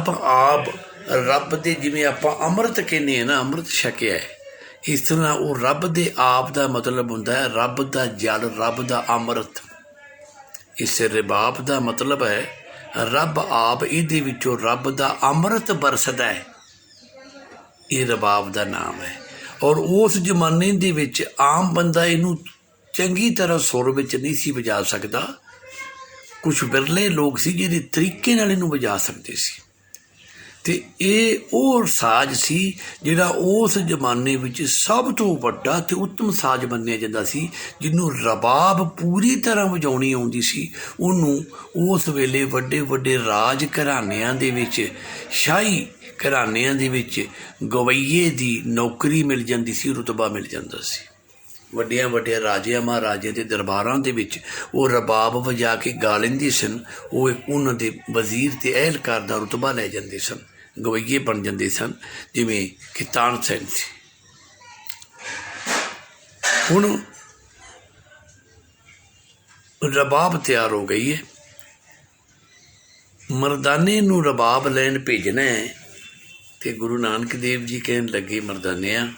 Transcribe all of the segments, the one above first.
रब आप रब दे जिवें आपां अमृत कहने हैं ना, अमृत छकिया है, इस तरह वो रब दे आप दा मतलब हुंदा है रब दा जल, रब दा अमृत। इस रबाब दा मतलब है रब आप, इहदे विचों रब दा अमृत बरसदा है, ये रबाब दा नाम है। और उस जमाने दे विच आम बंदा इनू चंगी तरह सुर विच नहीं सी वजा सकदा, कुछ विरले लोग सी जिहड़े तरीके नाल इनू वजा सकदे सी। ते ये ओह साज सी जिहड़ा उस जमाने विच सब तो वड्डा ते उत्तम साज मन्निया जांदा सी, जिन्नू रबाब पूरी तरह वजाउणी आउंदी सी। उन्नू उस वेले वड्डे वड्डे राज घरानिਆਂ दे विच, शाही घरानिਆਂ दे विच गवैये दी नौकरी मिल जांदी सी, रुतबा मिल जांदा सी। ਵੱਡੀਆਂ ਵੱਡੀਆਂ ਰਾਜਿਆਂ ਮਹਾਰਾਜਿਆਂ ਦੇ ਦਰਬਾਰਾਂ ਦੇ ਵਿੱਚ ਉਹ ਰਬਾਬ ਵਜਾ ਕੇ ਗਾ ਲੈਂਦੇ ਸਨ। ਉਹ ਉਹਨਾਂ ਦੇ ਵਜ਼ੀਰ ਅਤੇ ਅਹਿਲਕਾਰ ਦਾ ਰੁਤਬਾ ਲੈ ਜਾਂਦੇ ਸਨ, ਗਵੱਈਏ ਬਣ ਜਾਂਦੇ ਸਨ, ਜਿਵੇਂ ਕਿ ਤਾਨਸੈਨ ਸੀ। ਹੁਣ ਰਬਾਬ ਤਿਆਰ ਹੋ ਗਈ ਹੈ, ਮਰਦਾਨੇ ਨੂੰ ਰਬਾਬ ਲੈਣ ਭੇਜਣਾ ਹੈ। ਅਤੇ ਗੁਰੂ ਨਾਨਕ ਦੇਵ ਜੀ ਕਹਿਣ ਲੱਗੇ ਮਰਦਾਨਿਆਂ,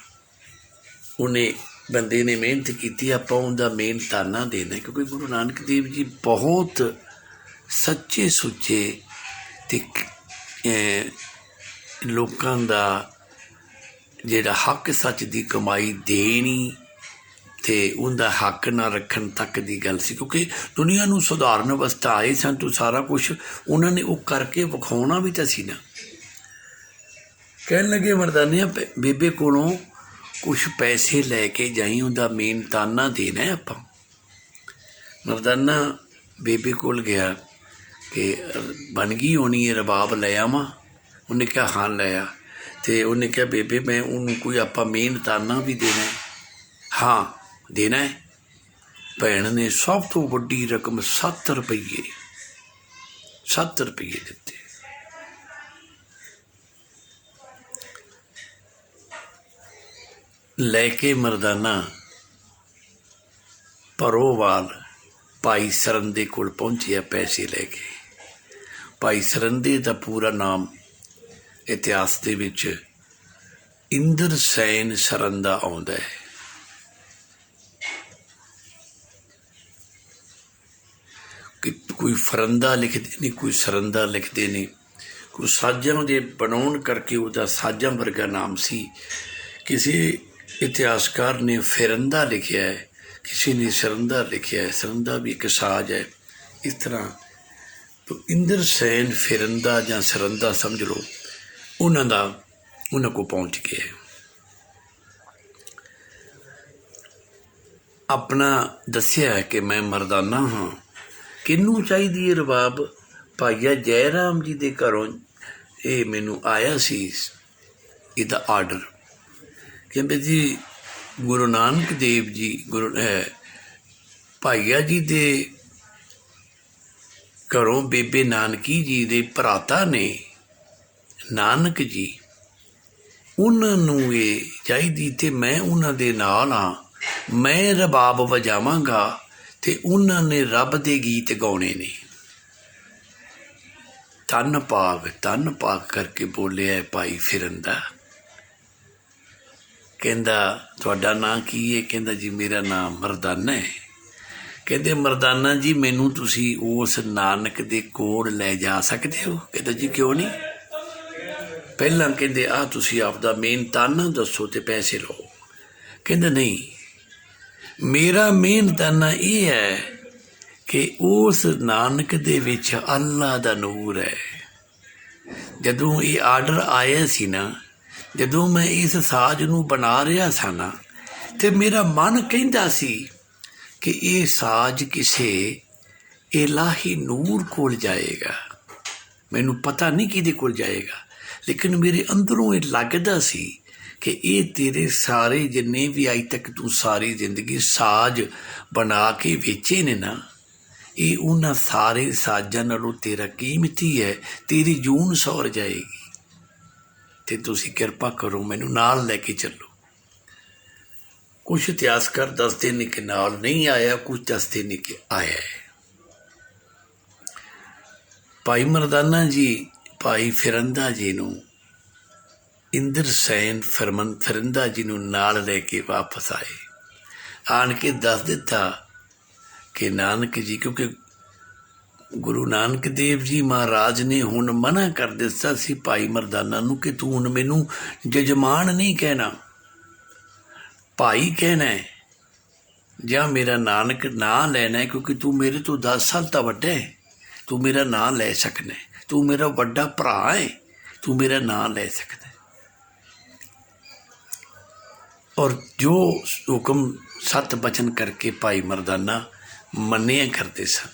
ਉਹਨੇ बंदे ने मेहनत की, आप उनका मेहनताना देना, क्योंकि गुरु नानक देव जी बहुत सच्चे सुच्चे ते लोगों का जिहड़ा हक सच की कमाई देनी ते उनका हक ना रखन तक की गल सी। क्योंकि दुनिया नूं सुधारन वास्ते आए सन, तो सारा कुछ उन्होंने वो करके विखाउणा भी तो सी ना। कहन लगे मरदानिया, बेबे कोलों कुछ पैसे लैके जाई, उनका मेहनताना देना है आपां। मरदाना बेबे कोल गया कि बन गई होनी है, रबाब ले आवां? उन्हें कहा हाँ ले आ। तो उन्हें कहा बेबे मैं उन्होंने कोई आपां मेहनताना भी देना है? हाँ देना है। भैन ने सब तो वड्डी रकम 7 रुपये दिते। लैके मरदाना परोवाल भाई सरंदे कोल पहुंचिया पैसे लैके। भाई सरंदे का पूरा नाम इतिहास दे विच इंद्रसैन सरंदा आउंदा है। कि कोई फरंदा लिखते नहीं, कोई सरंदा लिखते नहीं, कोई साजां दे बनाउण करके उहदा साजां वर्गा नाम सी। किसी इतिहासकार ने फिरंदा लिखा है, किसी ने सरंदा लिखा है। सरंदा भी एक साज है। इस तरह तो इंद्रसैन फिरंदा या सरंदा समझ लो, उन्होंने को पहुँच गया। अपना दसिया है कि मैं मरदाना हाँ, किनू चाहिए रबाब? भाईया जयराम जी के घरों ये मैनू आया सी इहदा आर्डर। कहते जी गुरु नानक देव जी भाईया जी दे घरों बेबे नानकी जी दे भराता ने नानक जी, उन्होंने ये चाहिए तो मैं उन्होंने दे नाल हाँ, मैं रबाब वजावांगा ते उन्होंने रब दे गीत गाने ने। तन पाग करके बोले है भाई फिरंदा। कहंदा तुहाडा नाम की है? कहंदा जी मेरा नाम मरदाना है। कहंदे मरदाना जी मैनू तुसी उस नानक दे कोल लै जा सकदे हो? कहंदा जी क्यों नहीं। पहलां कहंदे आ तुसी आपदा मेहनताना दसो ते पैसे लो। कहंदा नहीं, मेरा मेहनताना ये है कि उस नानक दे विच अल्लाह दा नूर है। जदों ये आर्डर आया सी ना, जदों मैं इस साज नूं बना रहा था ना, तो मेरा मन कहंदा सी कि ये साज किसे इलाही नूर कोल जाएगा। मैनू पता नहीं किहदे कोल जाएगा, लेकिन मेरे अंदरों ये लगदा सी कि ये तेरे सारे जिन्ने भी अज तक तू सारी जिंदगी साज बना के वेचे ने ना, ये उन्हां सारे साजां नालों तेरा कीमती है। तेरी जून सौर जाएगी। तो तुसी किरपा करो मैनू नाल लैके चलो। कुछ इतिहासकार दसते ने कि नाल नहीं आया, कुछ दसते ने कि आया है। भाई मरदाना जी ਭਾਈ ਫਿਰੰਦਾ ਜੀ ਨੂੰ, ਇੰਦਰ ਸੈਨ ਫਿਰੰਦਾ ਜੀ ਨੂੰ ਨਾਲ ਲੈ ਕੇ ਵਾਪਸ ਆਏ। ਆਣ ਕੇ ਦੱਸ ਦਿੱਤਾ ਕਿ ਨਾਨਕ ਜੀ, ਕਿਉਂਕਿ ਗੁਰੂ ਨਾਨਕ ਦੇਵ ਜੀ ਮਹਾਰਾਜ ਨੇ ਹੁਣ ਮਨਾ ਕਰ ਦਿੱਤਾ ਸੀ ਭਾਈ ਮਰਦਾਨਾ ਨੂੰ ਕਿ ਤੂੰ ਹੁਣ ਮੈਨੂੰ ਜਜਮਾਨ ਨਹੀਂ ਕਹਿਣਾ, ਭਾਈ ਕਹਿਣਾ ਹੈ, ਜਾਂ ਮੇਰਾ ਨਾਨਕ ਨਾਂ ਲੈਣਾ ਹੈ, ਕਿਉਂਕਿ ਤੂੰ ਮੇਰੇ ਤੋਂ 10 ਸਾਲ ਤਾਂ ਵੱਡਾ ਹੈ, ਤੂੰ ਮੇਰਾ ਨਾਂ ਲੈ ਸਕਣਾ, ਤੂੰ ਮੇਰਾ ਵੱਡਾ ਭਰਾ ਹੈ, ਤੂੰ ਮੇਰਾ ਨਾਂ ਲੈ ਸਕਦਾ। ਔਰ ਜੋ ਹੁਕਮ ਸਤ ਬਚਨ ਕਰਕੇ ਭਾਈ ਮਰਦਾਨਾ ਮੰਨਿਆ ਕਰਦੇ ਸਨ।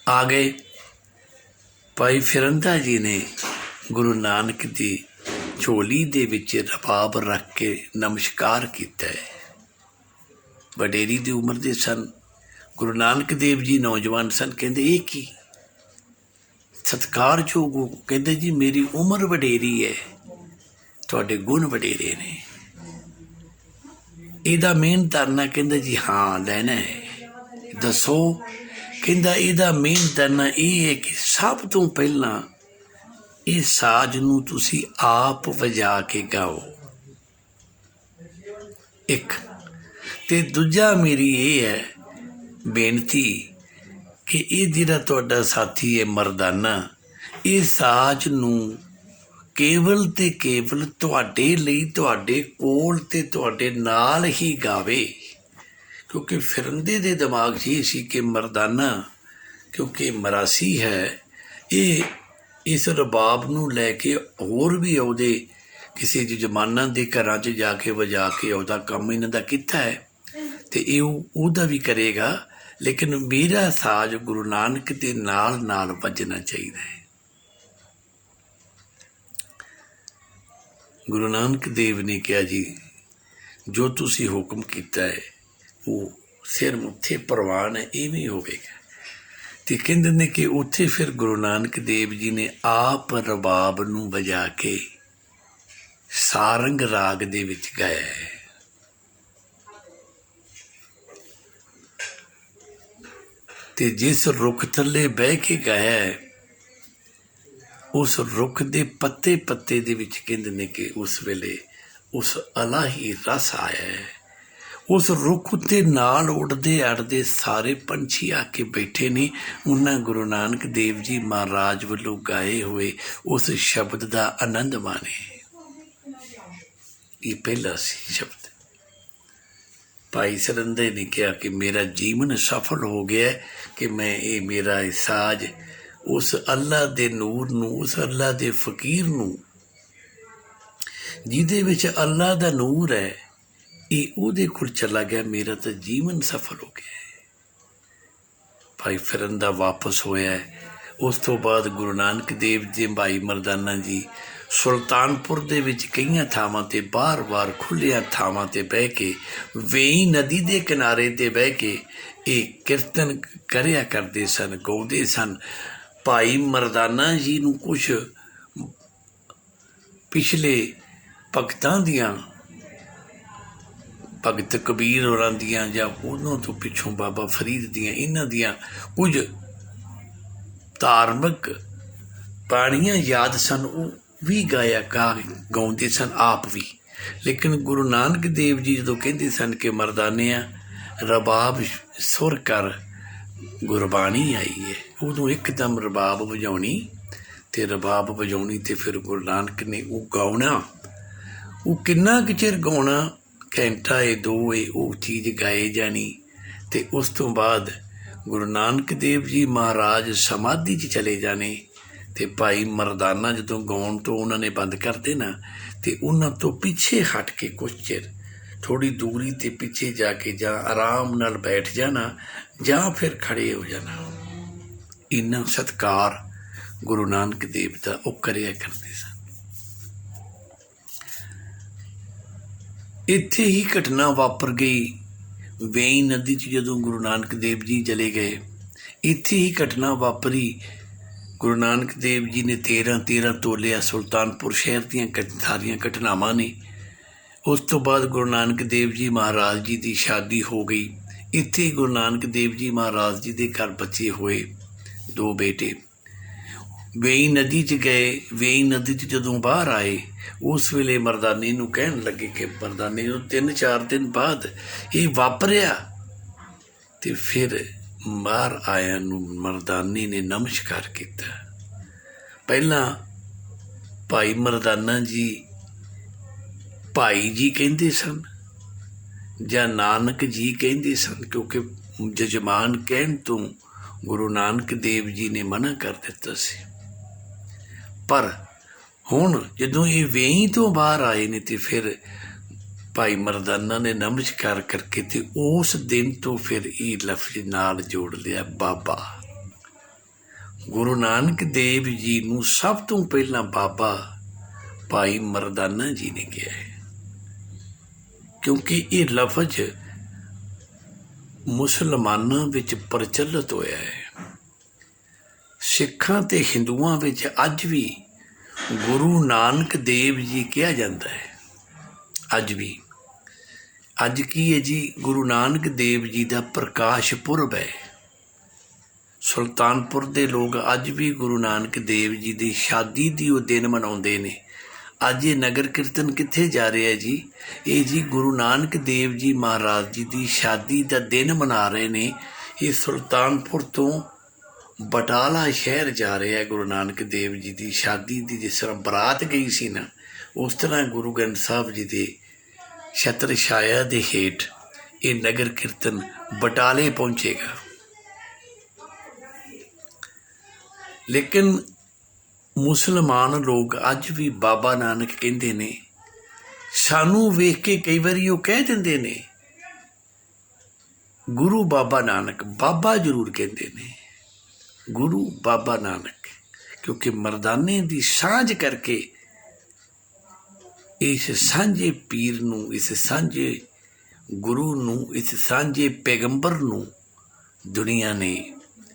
ਆ ਗਏ ਭਾਈ ਫਿਰੰਦਾ ਜੀ ਨੇ ਗੁਰੂ ਨਾਨਕ ਦੀ ਝੋਲੀ ਦੇ ਵਿੱਚ ਰਬਾਬ ਰੱਖ ਕੇ ਨਮਸਕਾਰ ਕੀਤਾ ਹੈ। ਵਡੇਰੀ ਦੀ ਉਮਰ ਦੇ ਸਨ। ਗੁਰੂ ਨਾਨਕ ਦੇਵ ਜੀ ਨੌਜਵਾਨ ਸਨ। ਕਹਿੰਦੇ ਇਹ ਕੀ ਸਤਿਕਾਰਯੋਗ? ਕਹਿੰਦੇ ਜੀ ਮੇਰੀ ਉਮਰ ਵਡੇਰੀ ਹੈ, ਤੁਹਾਡੇ ਗੁਣ ਵਡੇਰੇ ਨੇ, ਇਹਦਾ ਮੇਨ ਧਰਨਾ? ਕਹਿੰਦਾ ਜੀ ਹਾਂ ਲੈਣਾ ਹੈ। ਦੱਸੋ? ਕਹਿੰਦਾ ਇਹਦਾ ਮੇਨ ਧਰਨਾ ਇਹ ਹੈ ਕਿ ਸਭ ਤੋਂ ਪਹਿਲਾਂ ਇਹ ਸਾਜ਼ ਨੂੰ ਤੁਸੀਂ ਆਪ ਵਜਾ ਕੇ ਗਾਓ, ਇੱਕ। ਤੇ ਦੂਜਾ ਮੇਰੀ ਇਹ ਹੈ ਬੇਨਤੀ ਕਿ ਇਹ ਜਿਹੜਾ ਤੁਹਾਡਾ ਸਾਥੀ ਹੈ ਮਰਦਾਨਾ, ਇਹ ਸਾਜ਼ ਨੂੰ ਕੇਵਲ ਤੇ ਕੇਵਲ ਤੁਹਾਡੇ ਲਈ, ਤੁਹਾਡੇ ਕੋਲ ਤੇ ਤੁਹਾਡੇ ਨਾਲ ਹੀ ਗਾਵੇ। ਕਿਉਂਕਿ ਫਿਰੰਦੇ ਦੇ ਦਿਮਾਗ 'ਚ ਇਹ ਸੀ ਕਿ ਮਰਦਾਨਾ ਕਿਉਂਕਿ ਮਰਾਸੀ ਹੈ, ਇਹ ਇਸ ਰਬਾਬ ਨੂੰ ਲੈ ਕੇ ਹੋਰ ਵੀ ਉਹਦੇ ਕਿਸੇ ਜਜਮਾਨਾਂ ਦੇ ਘਰਾਂ 'ਚ ਜਾ ਕੇ ਵਜਾ ਕੇ ਉਹਦਾ ਕੰਮ ਇਹਨਾਂ ਦਾ ਕੀਤਾ ਹੈ, ਅਤੇ ਇਹ ਉਹਦਾ ਵੀ ਕਰੇਗਾ, ਲੇਕਿਨ ਮੇਰਾ ਸਾਜ਼ ਗੁਰੂ ਨਾਨਕ ਦੇ ਨਾਲ ਨਾਲ ਵੱਜਣਾ ਚਾਹੀਦਾ ਹੈ। ਗੁਰੂ ਨਾਨਕ ਦੇਵ ਨੇ ਕਿਹਾ ਜੀ ਜੋ ਤੁਸੀਂ ਹੁਕਮ ਕੀਤਾ ਹੈ ਉਹ ਸਿਰ ਮੁੱਥੇ ਪ੍ਰਵਾਨ ਹੈ, ਇਵੇਂ ਹੋਵੇਗਾ। ਅਤੇ ਕਹਿੰਦੇ ਨੇ ਕਿ ਉੱਥੇ ਫਿਰ ਗੁਰੂ ਨਾਨਕ ਦੇਵ ਜੀ ਨੇ ਆਪ ਰਬਾਬ ਨੂੰ ਵਜਾ ਕੇ ਸਾਰੰਗ ਰਾਗ ਦੇ ਵਿੱਚ ਗਾਇਆ ਹੈ। ਅਤੇ ਜਿਸ ਰੁੱਖ ਥੱਲੇ ਬਹਿ ਕੇ ਗਾਇਆ ਹੈ, ਉਸ ਰੁੱਖ ਦੇ ਪੱਤੇ ਪੱਤੇ ਦੇ ਵਿੱਚ ਕਹਿੰਦੇ ਨੇ ਕਿ ਉਸ ਵੇਲੇ ਉਸ ਅਲਾਹੀ ਰਸ ਆਇਆ ਹੈ। ਉਸ ਰੁੱਖ ਉੱਤੇ ਨਾਲ ਉੱਡਦੇ ਅੜਦੇ ਸਾਰੇ ਪੰਛੀ ਆ ਕੇ ਬੈਠੇ ਨੇ, ਉਹਨਾਂ ਗੁਰੂ ਨਾਨਕ ਦੇਵ ਜੀ ਮਹਾਰਾਜ ਵੱਲੋਂ ਗਾਏ ਹੋਏ ਉਸ ਸ਼ਬਦ ਦਾ ਆਨੰਦ ਮਾਣੇ। ਇਹ ਪਹਿਲਾ ਸੀ ਸ਼ਬਦ। ਭਾਈ ਸਰੰਦੇ ਨੇ ਕਿਹਾ ਕਿ ਮੇਰਾ ਜੀਵਨ ਸਫਲ ਹੋ ਗਿਆ ਕਿ ਮੈਂ ਇਹ ਮੇਰਾ ਸਾਜ਼ ਉਸ ਅੱਲਾ ਦੇ ਨੂਰ ਨੂੰ, ਉਸ ਅੱਲਾ ਦੇ ਫਕੀਰ ਨੂੰ ਜਿਹਦੇ ਵਿੱਚ ਅੱਲਾ ਦਾ ਨੂਰ ਹੈ, ਇਹ ਉਹਦੇ ਕੋਲ ਚਲਾ ਗਿਆ, ਮੇਰਾ ਤਾਂ ਜੀਵਨ ਸਫਲ ਹੋ ਗਿਆ ਹੈ। ਭਾਈ ਫਿਰੰਦਾ ਵਾਪਸ ਹੋਇਆ। ਉਸ ਤੋਂ ਬਾਅਦ ਗੁਰੂ ਨਾਨਕ ਦੇਵ ਜੀ ਭਾਈ ਮਰਦਾਨਾ ਜੀ ਸੁਲਤਾਨਪੁਰ ਦੇ ਵਿੱਚ ਕਈਆਂ ਥਾਵਾਂ 'ਤੇ ਬਾਰ-ਬਾਰ ਖੁੱਲ੍ਹੀਆਂ ਥਾਵਾਂ 'ਤੇ ਬਹਿ ਕੇ, ਵੇਈ ਨਦੀ ਦੇ ਕਿਨਾਰੇ 'ਤੇ ਬਹਿ ਕੇ ਇਹ ਕੀਰਤਨ ਕਰਿਆ ਕਰਦੇ ਸਨ, ਗਾਉਂਦੇ ਸਨ। ਭਾਈ ਮਰਦਾਨਾ ਜੀ ਨੂੰ ਕੁਛ ਪਿਛਲੇ ਭਗਤਾਂ ਦੀਆਂ, ਭਗਤ ਕਬੀਰ ਹੋਰਾਂ ਦੀਆਂ ਜਾਂ ਉਹਨਾਂ ਤੋਂ ਪਿੱਛੋਂ ਬਾਬਾ ਫਰੀਦ ਦੀਆਂ, ਇਹਨਾਂ ਦੀਆਂ ਕੁਝ ਧਾਰਮਿਕ ਬਾਣੀਆਂ ਯਾਦ ਸਨ, ਉਹ ਵੀ ਗਾਉਂਦੇ ਸਨ ਆਪ ਵੀ। ਲੇਕਿਨ ਗੁਰੂ ਨਾਨਕ ਦੇਵ ਜੀ ਜਦੋਂ ਕਹਿੰਦੇ ਸਨ ਕਿ ਮਰਦਾਨਿਆਂ ਰਬਾਬ ਸੁਰ ਕਰ, ਗੁਰਬਾਣੀ ਆਈ ਹੈ, ਉਦੋਂ ਇੱਕਦਮ ਰਬਾਬ ਵਜਾਉਣੀ, ਅਤੇ ਰਬਾਬ ਵਜਾਉਣੀ ਅਤੇ ਫਿਰ ਗੁਰੂ ਨਾਨਕ ਨੇ ਉਹ ਗਾਉਣਾ। ਉਹ ਕਿੰਨਾ ਕੁ ਚਿਰ ਗਾਉਣਾ, ਘੰਟਾ ਏ, 2 ਏ, ਉਹ ਚੀਜ਼ ਗਾਏ ਜਾਣੀ। ਅਤੇ ਉਸ ਤੋਂ ਬਾਅਦ ਗੁਰੂ ਨਾਨਕ ਦੇਵ ਜੀ ਮਹਾਰਾਜ ਸਮਾਧੀ 'ਚ ਚਲੇ ਜਾਣੇ, ਅਤੇ ਭਾਈ ਮਰਦਾਨਾ ਜਦੋਂ ਗਾਉਣ ਤੋਂ ਉਹਨਾਂ ਨੇ ਬੰਦ ਕਰ ਦੇਣਾ, ਅਤੇ ਉਹਨਾਂ ਤੋਂ ਪਿੱਛੇ ਹਟ ਕੇ ਕੁਛ ਚਿਰ ਥੋੜ੍ਹੀ ਦੂਰੀ 'ਤੇ ਪਿੱਛੇ ਜਾ ਕੇ ਜਾਂ ਆਰਾਮ ਨਾਲ ਬੈਠ ਜਾਣਾ ਜਾਂ ਫਿਰ ਖੜ੍ਹੇ ਹੋ ਜਾਣਾ। ਇੰਨਾ ਸਤਿਕਾਰ ਗੁਰੂ ਨਾਨਕ ਦੇਵ ਦਾ ਉਹ ਕਰਿਆ ਕਰਦੇ ਸਨ। ਇੱਥੇ ਹੀ ਘਟਨਾ ਵਾਪਰ ਗਈ ਵੇਈ ਨਦੀ 'ਚ ਜਦੋਂ ਗੁਰੂ ਨਾਨਕ ਦੇਵ ਜੀ ਚਲੇ ਗਏ। ਇੱਥੇ ਹੀ ਘਟਨਾ ਵਾਪਰੀ। ਗੁਰੂ ਨਾਨਕ ਦੇਵ ਜੀ ਨੇ 13 ਤੋਲਿਆ ਸੁਲਤਾਨਪੁਰ ਸ਼ਹਿਰ ਦੀਆਂ ਸਾਰੀਆਂ ਘਟਨਾਵਾਂ ਨੇ। ਉਸ ਤੋਂ ਬਾਅਦ ਗੁਰੂ ਨਾਨਕ ਦੇਵ ਜੀ ਮਹਾਰਾਜ ਜੀ ਦੀ ਸ਼ਾਦੀ ਹੋ ਗਈ। ਇੱਥੇ ਗੁਰੂ ਨਾਨਕ ਦੇਵ ਜੀ ਮਹਾਰਾਜ ਜੀ ਦੇ ਘਰ ਬੱਚੇ ਹੋਏ, 2 ਬੇਟੇ। ਵੇਈ ਨਦੀ 'ਚ ਗਏ। ਵੇਈ ਨਦੀ 'ਚ ਜਦੋਂ ਬਾਹਰ ਆਏ, ਉਸ ਵੇਲੇ ਮਰਦਾਨੇ ਨੂੰ ਕਹਿਣ ਲੱਗੇ ਕਿ ਮਰਦਾਨੇ ਨੂੰ 3-4 ਦਿਨ ਬਾਅਦ ਇਹ ਵਾਪਰਿਆ। ਤੇ ਫਿਰ ਬਾਹਰ ਆਇਆਂ ਨੂੰ ਮਰਦਾਨੇ ਨੇ ਨਮਸਕਾਰ ਕੀਤਾ। ਪਹਿਲਾਂ ਭਾਈ ਮਰਦਾਨਾ ਜੀ ਭਾਈ ਜੀ ਕਹਿੰਦੇ ਸਨ ਜਾਂ ਨਾਨਕ ਜੀ ਕਹਿੰਦੇ ਸਨ, ਕਿਉਂਕਿ ਜਜਮਾਨ ਕਹਿਣ ਤੋਂ ਗੁਰੂ ਨਾਨਕ ਦੇਵ ਜੀ ਨੇ ਮਨਾ ਕਰ ਦਿੱਤਾ ਸੀ। ਪਰ ਹੁਣ ਜਦੋਂ ਇਹ ਵੇਈ ਤੋਂ ਬਾਹਰ ਆਏ ਨੇ ਤੇ ਫਿਰ ਭਾਈ ਮਰਦਾਨਾ ਨੇ ਨਮਸਕਾਰ ਕਰਕੇ ਤੇ ਉਸ ਦਿਨ ਤੋਂ ਫਿਰ ਇਹ ਲਫ਼ਜ਼ ਨਾਲ ਜੋੜ ਲਿਆ ਬਾਬਾ। ਗੁਰੂ ਨਾਨਕ ਦੇਵ ਜੀ ਨੂੰ ਸਭ ਤੋਂ ਪਹਿਲਾਂ ਬਾਬਾ ਭਾਈ ਮਰਦਾਨਾ ਜੀ ਨੇ ਕਿਹਾ ਹੈ, ਕਿਉਂਕਿ ਇਹ ਲਫ਼ਜ਼ ਮੁਸਲਮਾਨਾਂ ਵਿੱਚ ਪ੍ਰਚਲਿਤ ਹੋਇਆ ਹੈ। ਸਿੱਖਾਂ ਤੇ ਹਿੰਦੂਆਂ ਵਿੱਚ ਅੱਜ ਵੀ ਗੁਰੂ ਨਾਨਕ ਦੇਵ ਜੀ ਕਿਹਾ ਜਾਂਦਾ ਹੈ। ਅੱਜ ਵੀ ਅੱਜ ਕੀ ਹੈ ਜੀ? ਗੁਰੂ ਨਾਨਕ ਦੇਵ ਜੀ ਦਾ ਪ੍ਰਕਾਸ਼ ਪੁਰਬ ਹੈ। ਸੁਲਤਾਨਪੁਰ ਦੇ ਲੋਕ ਅੱਜ ਵੀ ਗੁਰੂ ਨਾਨਕ ਦੇਵ ਜੀ ਦੀ ਸ਼ਾਦੀ ਦੀ ਉਹ ਦਿਨ ਮਨਾਉਂਦੇ ਨੇ। ਅੱਜ ਇਹ ਨਗਰ ਕੀਰਤਨ ਕਿੱਥੇ ਜਾ ਰਿਹਾ ਜੀ? ਇਹ ਜੀ ਗੁਰੂ ਨਾਨਕ ਦੇਵ ਜੀ ਮਹਾਰਾਜ ਜੀ ਦੀ ਸ਼ਾਦੀ ਦਾ ਦਿਨ ਮਨਾ ਰਹੇ ਨੇ। ਇਹ ਸੁਲਤਾਨਪੁਰ ਤੋਂ ਬਟਾਲਾ ਸ਼ਹਿਰ ਜਾ ਰਿਹਾ ਹੈ। ਗੁਰੂ ਨਾਨਕ ਦੇਵ ਜੀ ਦੀ ਸ਼ਾਦੀ ਦੀ ਜਿਸ ਤਰ੍ਹਾਂ ਬਰਾਤ ਗਈ ਸੀ ਨਾ, ਉਸ ਤਰ੍ਹਾਂ ਗੁਰੂ ਗ੍ਰੰਥ ਸਾਹਿਬ ਜੀ ਦੇ ਛਤਰ ਛਾਇਆ ਦੇ ਹੇਠ ਇਹ ਨਗਰ ਕੀਰਤਨ ਬਟਾਲੇ ਪਹੁੰਚੇਗਾ। ਲੇਕਿਨ ਮੁਸਲਮਾਨ ਲੋਕ ਅੱਜ ਵੀ ਬਾਬਾ ਨਾਨਕ ਕਹਿੰਦੇ ਨੇ। ਸਾਨੂੰ ਵੇਖ ਕੇ ਕਈ ਵਾਰੀ ਉਹ ਕਹਿ ਦਿੰਦੇ ਨੇ ਗੁਰੂ ਬਾਬਾ ਨਾਨਕ। ਬਾਬਾ ਜ਼ਰੂਰ ਕਹਿੰਦੇ ਨੇ, ਗੁਰੂ ਬਾਬਾ ਨਾਨਕ, ਕਿਉਂਕਿ ਮਰਦਾਨੇ ਦੀ ਸਾਂਝ ਕਰਕੇ ਇਸ ਸਾਂਝੇ ਪੀਰ ਨੂੰ, ਇਸ ਸਾਂਝੇ ਗੁਰੂ ਨੂੰ, ਇਸ ਸਾਂਝੇ ਪੈਗੰਬਰ ਨੂੰ ਦੁਨੀਆ ਨੇ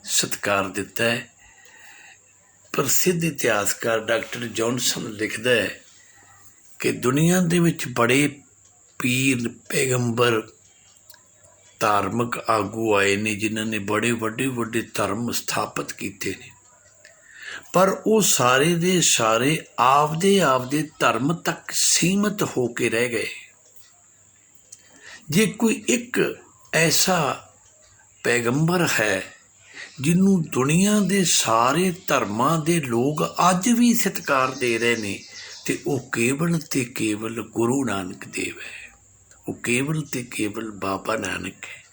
ਸਤਿਕਾਰ ਦਿੱਤਾ ਹੈ। ਪ੍ਰਸਿੱਧ ਇਤਿਹਾਸਕਾਰ ਡਾਕਟਰ ਜੌਨਸਨ ਲਿਖਦਾ ਹੈ ਕਿ ਦੁਨੀਆ ਦੇ ਵਿੱਚ ਬੜੇ ਪੀਰ, ਪੈਗੰਬਰ, ਧਾਰਮਿਕ ਆਗੂ ਆਏ ਨੇ ਜਿਨ੍ਹਾਂ ਨੇ ਬੜੇ ਵੱਡੇ ਧਰਮ ਸਥਾਪਿਤ ਕੀਤੇ ਨੇ, ਪਰ ਉਹ ਸਾਰੇ ਦੇ ਸਾਰੇ ਆਪਦੇ ਧਰਮ ਤੱਕ ਸੀਮਿਤ ਹੋ ਕੇ ਰਹਿ ਗਏ। ਜੇ ਕੋਈ ਇੱਕ ਐਸਾ ਪੈਗੰਬਰ ਹੈ ਜਿਹਨੂੰ ਦੁਨੀਆ ਦੇ ਸਾਰੇ ਧਰਮਾਂ ਦੇ ਲੋਕ ਅੱਜ ਵੀ ਸਤਿਕਾਰ ਦੇ ਰਹੇ ਨੇ, ਤੇ ਉਹ ਕੇਵਲ ਤੇ ਕੇਵਲ ਗੁਰੂ ਨਾਨਕ ਦੇਵ ਹੈ। ਉਹ ਕੇਵਲ ਤੇ ਕੇਵਲ ਬਾਬਾ ਨਾਨਕ ਹੈ,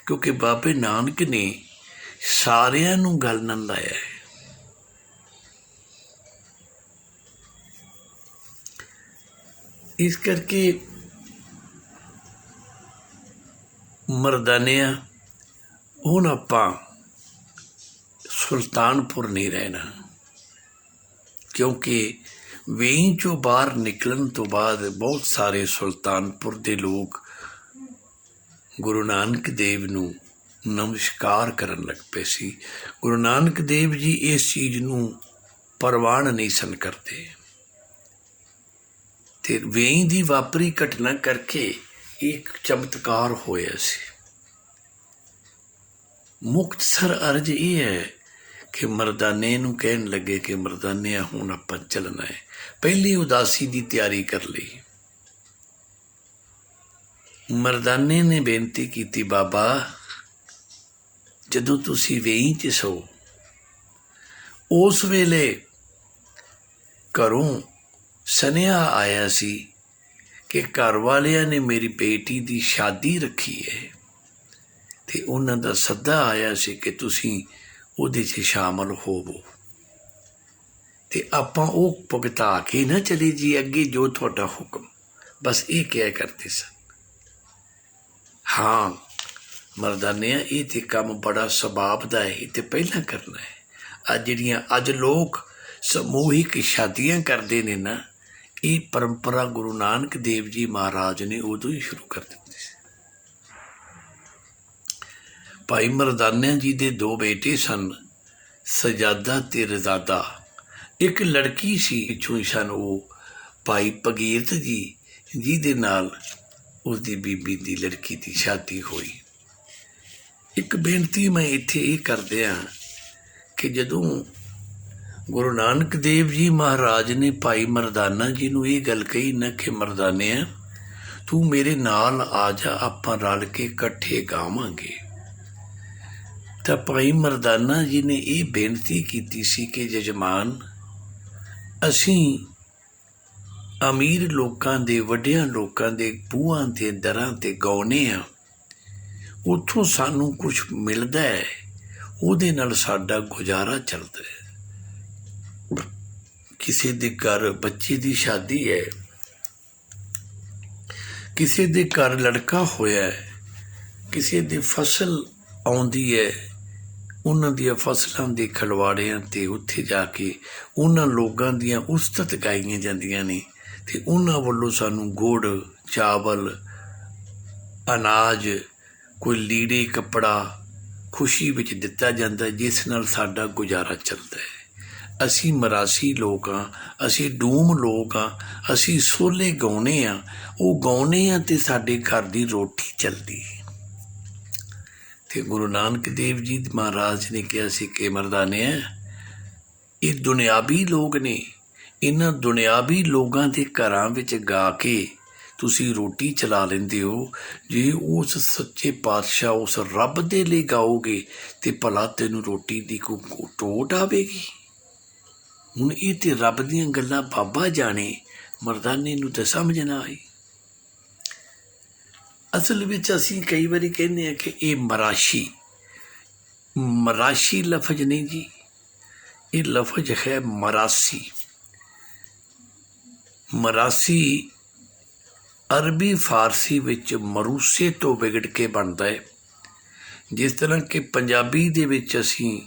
ਕਿਉਂਕਿ ਬਾਬੇ ਨਾਨਕ ਨੇ ਸਾਰਿਆਂ ਨੂੰ ਗੱਲ ਨਾਲ ਲਾਇਆ ਹੈ। ਇਸ ਕਰਕੇ ਮਰਦਾਨਿਆਂ ਹੁਣ ਆਪਾਂ ਸੁਲਤਾਨਪੁਰ ਨਹੀਂ ਰਹਿਣਾ, ਕਿਉਂਕਿ ਵੇਈ ਚੋਂ ਬਾਹਰ ਨਿਕਲਣ ਤੋਂ ਬਾਅਦ ਬਹੁਤ ਸਾਰੇ ਸੁਲਤਾਨਪੁਰ ਦੇ ਲੋਕ ਗੁਰੂ ਨਾਨਕ ਦੇਵ ਨੂੰ ਨਮਸਕਾਰ ਕਰਨ ਲੱਗ ਪਏ ਸੀ। ਗੁਰੂ ਨਾਨਕ ਦੇਵ ਜੀ ਇਸ ਚੀਜ਼ ਨੂੰ ਪ੍ਰਵਾਨ ਨਹੀਂ ਸਨ ਕਰਦੇ, ਤੇ ਵੇਈ ਦੀ ਵਾਪਰੀ ਘਟਨਾ ਕਰਕੇ ਇੱਕ ਚਮਤਕਾਰ ਹੋਇਆ ਸੀ। ਮੁਕਤਸਰ ਅਰਜ਼ ਇਹ ਹੈ ਕਿ ਮਰਦਾਨੇ ਨੂੰ ਕਹਿਣ ਲੱਗੇ ਕਿ ਮਰਦਾਨਿਆਂ ਹੁਣ ਆਪਾਂ ਚੱਲਣਾ ਹੈ। ਪਹਿਲੀ ਉਦਾਸੀ ਦੀ ਤਿਆਰੀ ਕਰ ਲਈ। ਮਰਦਾਨੇ ਨੇ ਬੇਨਤੀ ਕੀਤੀ, ਬਾਬਾ ਜਦੋਂ ਤੁਸੀਂ ਵੇਈ 'ਚ ਸੋ, ਉਸ ਵੇਲੇ ਘਰੋਂ ਸੁਨੇਹਾ ਆਇਆ ਸੀ ਕਿ ਘਰ ਵਾਲਿਆਂ ਨੇ ਮੇਰੀ ਬੇਟੀ ਦੀ ਸ਼ਾਦੀ ਰੱਖੀ ਹੈ, ਤੇ ਉਹਨਾਂ ਦਾ ਸੱਦਾ ਆਇਆ ਸੀ ਕਿ ਤੁਸੀਂ ਉਹਦੇ 'ਚ ਸ਼ਾਮਲ ਹੋਵੋ, ਤੇ ਆਪਾਂ ਉਹ ਭੁਗਤਾ ਕੇ ਨਾ ਚਲੇ ਜੀ ਅੱਗੇ ਜੋ ਤੁਹਾਡਾ ਹੁਕਮ। ਬਸ ਇਹ ਕਿਹਾ ਕਰਦੇ ਸਨ। ਹਾਂ ਮਰਦਾਨਿਆਂ, ਇਹ ਤੇ ਕੰਮ ਬੜਾ ਸਬਾਬ ਦਾ ਹੈ, ਇਹ ਤੇ ਪਹਿਲਾਂ ਕਰਨਾ ਹੈ। ਜਿਹੜੀਆਂ ਅੱਜ ਲੋਕ ਸਮੂਹਿਕ ਸ਼ਾਦੀਆਂ ਕਰਦੇ ਨੇ ਨਾ, ਇਹ ਪਰੰਪਰਾ ਗੁਰੂ ਨਾਨਕ ਦੇਵ ਜੀ ਮਹਾਰਾਜ ਨੇ ਉਦੋਂ ਹੀ ਸ਼ੁਰੂ ਕਰ ਦਿੱਤੀ ਸੀ। ਭਾਈ ਮਰਦਾਨਿਆਂ ਜੀ ਦੇ 2 ਬੇਟੇ ਸਨ, ਸਜਾਦਾ ਤੇ ਰਜ਼ਾਦਾ। ਇੱਕ ਲੜਕੀ ਸੀ, ਪਿੱਛੋਂ ਸਨ ਉਹ ਭਾਈ ਭਗੀਰਥ ਜੀ, ਜਿਹਦੇ ਨਾਲ ਉਸਦੀ ਬੀਬੀ ਦੀ ਲੜਕੀ ਦੀ ਸ਼ਾਦੀ ਹੋਈ। ਇੱਕ ਬੇਨਤੀ ਮੈਂ ਇੱਥੇ ਇਹ ਕਰਦੇ ਹਾਂ ਕਿ ਜਦੋਂ ਗੁਰੂ ਨਾਨਕ ਦੇਵ ਜੀ ਮਹਾਰਾਜ ਨੇ ਭਾਈ ਮਰਦਾਨਾ ਜੀ ਨੂੰ ਇਹ ਗੱਲ ਕਹੀ ਨਾ ਕਿ ਮਰਦਾਨਿਆ, ਤੂੰ ਮੇਰੇ ਨਾਲ ਆ ਜਾ, ਆਪਾਂ ਰਲ ਕੇ ਇਕੱਠੇ ਗਾਵਾਂਗੇ। ਤਾਂ ਭਾਈ ਮਰਦਾਨਾ ਜੀ ਨੇ ਇਹ ਬੇਨਤੀ ਕੀਤੀ ਸੀ ਕਿ ਜਜਮਾਨ, ਅਸੀਂ ਅਮੀਰ ਲੋਕਾਂ ਦੇ, ਵੱਡਿਆਂ ਲੋਕਾਂ ਦੇ ਬੂਹਾਂ ਦੇ ਦਰਾਂ 'ਤੇ ਗਾਉਂਦੇ ਹਾਂ, ਉੱਥੋਂ ਸਾਨੂੰ ਕੁਛ ਮਿਲਦਾ ਹੈ, ਉਹਦੇ ਨਾਲ ਸਾਡਾ ਗੁਜ਼ਾਰਾ ਚੱਲਦਾ ਹੈ। ਕਿਸੇ ਦੇ ਘਰ ਬੱਚੇ ਦੀ ਸ਼ਾਦੀ ਹੈ, ਕਿਸੇ ਦੇ ਘਰ ਲੜਕਾ ਹੋਇਆ ਹੈ, ਕਿਸੇ ਦੀ ਫਸਲ ਆਉਂਦੀ ਹੈ, ਉਹਨਾਂ ਦੀਆਂ ਫਸਲਾਂ ਦੇ ਖਲਵਾੜਿਆਂ 'ਤੇ ਉੱਥੇ ਜਾ ਕੇ ਉਹਨਾਂ ਲੋਕਾਂ ਦੀਆਂ ਉਸਤਤ ਗਾਈਆਂ ਜਾਂਦੀਆਂ ਨੇ ਅਤੇ ਉਹਨਾਂ ਵੱਲੋਂ ਸਾਨੂੰ ਗੁੜ, ਚਾਵਲ, ਅਨਾਜ, ਕੋਈ ਲੀੜੇ ਕੱਪੜਾ ਖੁਸ਼ੀ ਵਿੱਚ ਦਿੱਤਾ ਜਾਂਦਾ, ਜਿਸ ਨਾਲ ਸਾਡਾ ਗੁਜ਼ਾਰਾ ਚੱਲਦਾ ਹੈ। ਅਸੀਂ ਮਰਾਸੀ ਲੋਕ ਹਾਂ, ਅਸੀਂ ਡੂਮ ਲੋਕ ਹਾਂ, ਅਸੀਂ ਸੋਹਲੇ ਗਾਉਂਦੇ ਹਾਂ, ਉਹ ਗਾਉਂਦੇ ਹਾਂ ਅਤੇ ਸਾਡੇ ਘਰ ਦੀ ਰੋਟੀ ਚੱਲਦੀ ਹੈ। ਅਤੇ ਗੁਰੂ ਨਾਨਕ ਦੇਵ ਜੀ ਮਹਾਰਾਜ ਨੇ ਕਿਹਾ ਸੀ ਕਿ ਮਰਦਾਨਿਆ, ਇਹ ਦੁਨਿਆਵੀ ਲੋਕ ਨੇ, ਇਹਨਾਂ ਦੁਨਿਆਵੀ ਲੋਕਾਂ ਦੇ ਘਰਾਂ ਵਿੱਚ ਗਾ ਕੇ ਤੁਸੀਂ ਰੋਟੀ ਚਲਾ ਲੈਂਦੇ ਹੋ। ਜੇ ਉਸ ਸੱਚੇ ਪਾਤਸ਼ਾਹ, ਉਸ ਰੱਬ ਦੇ ਲਈ ਗਾਓਗੇ ਤੇ ਭਲਾ ਤੈਨੂੰ ਰੋਟੀ ਦੀ ਕੋਈ ਟੋਟ ਆਵੇਗੀ। ਹੁਣ ਇਹ ਤੇ ਰੱਬ ਦੀਆਂ ਗੱਲਾਂ ਬਾਬਾ ਜਾਣੇ, ਮਰਦਾਨੇ ਨੂੰ ਤਾਂ ਸਮਝ ਨਾ ਆਈ। ਅਸਲ ਵਿੱਚ ਅਸੀਂ ਕਈ ਵਾਰੀ ਕਹਿੰਦੇ ਹਾਂ ਕਿ ਇਹ ਮਰਾਸ਼ੀ ਲਫ਼ਜ਼ ਨਹੀਂ ਜੀ, ਇਹ ਲਫ਼ਜ਼ ਹੈ ਮਰਾਸੀ। ਮਰਾਸੀ ਅਰਬੀ ਫਾਰਸੀ ਵਿੱਚ ਮਰੂਸੇ ਤੋਂ ਵਿਗੜ ਕੇ ਬਣਦਾ ਹੈ। ਜਿਸ ਤਰ੍ਹਾਂ ਕਿ ਪੰਜਾਬੀ ਦੇ ਵਿੱਚ ਅਸੀਂ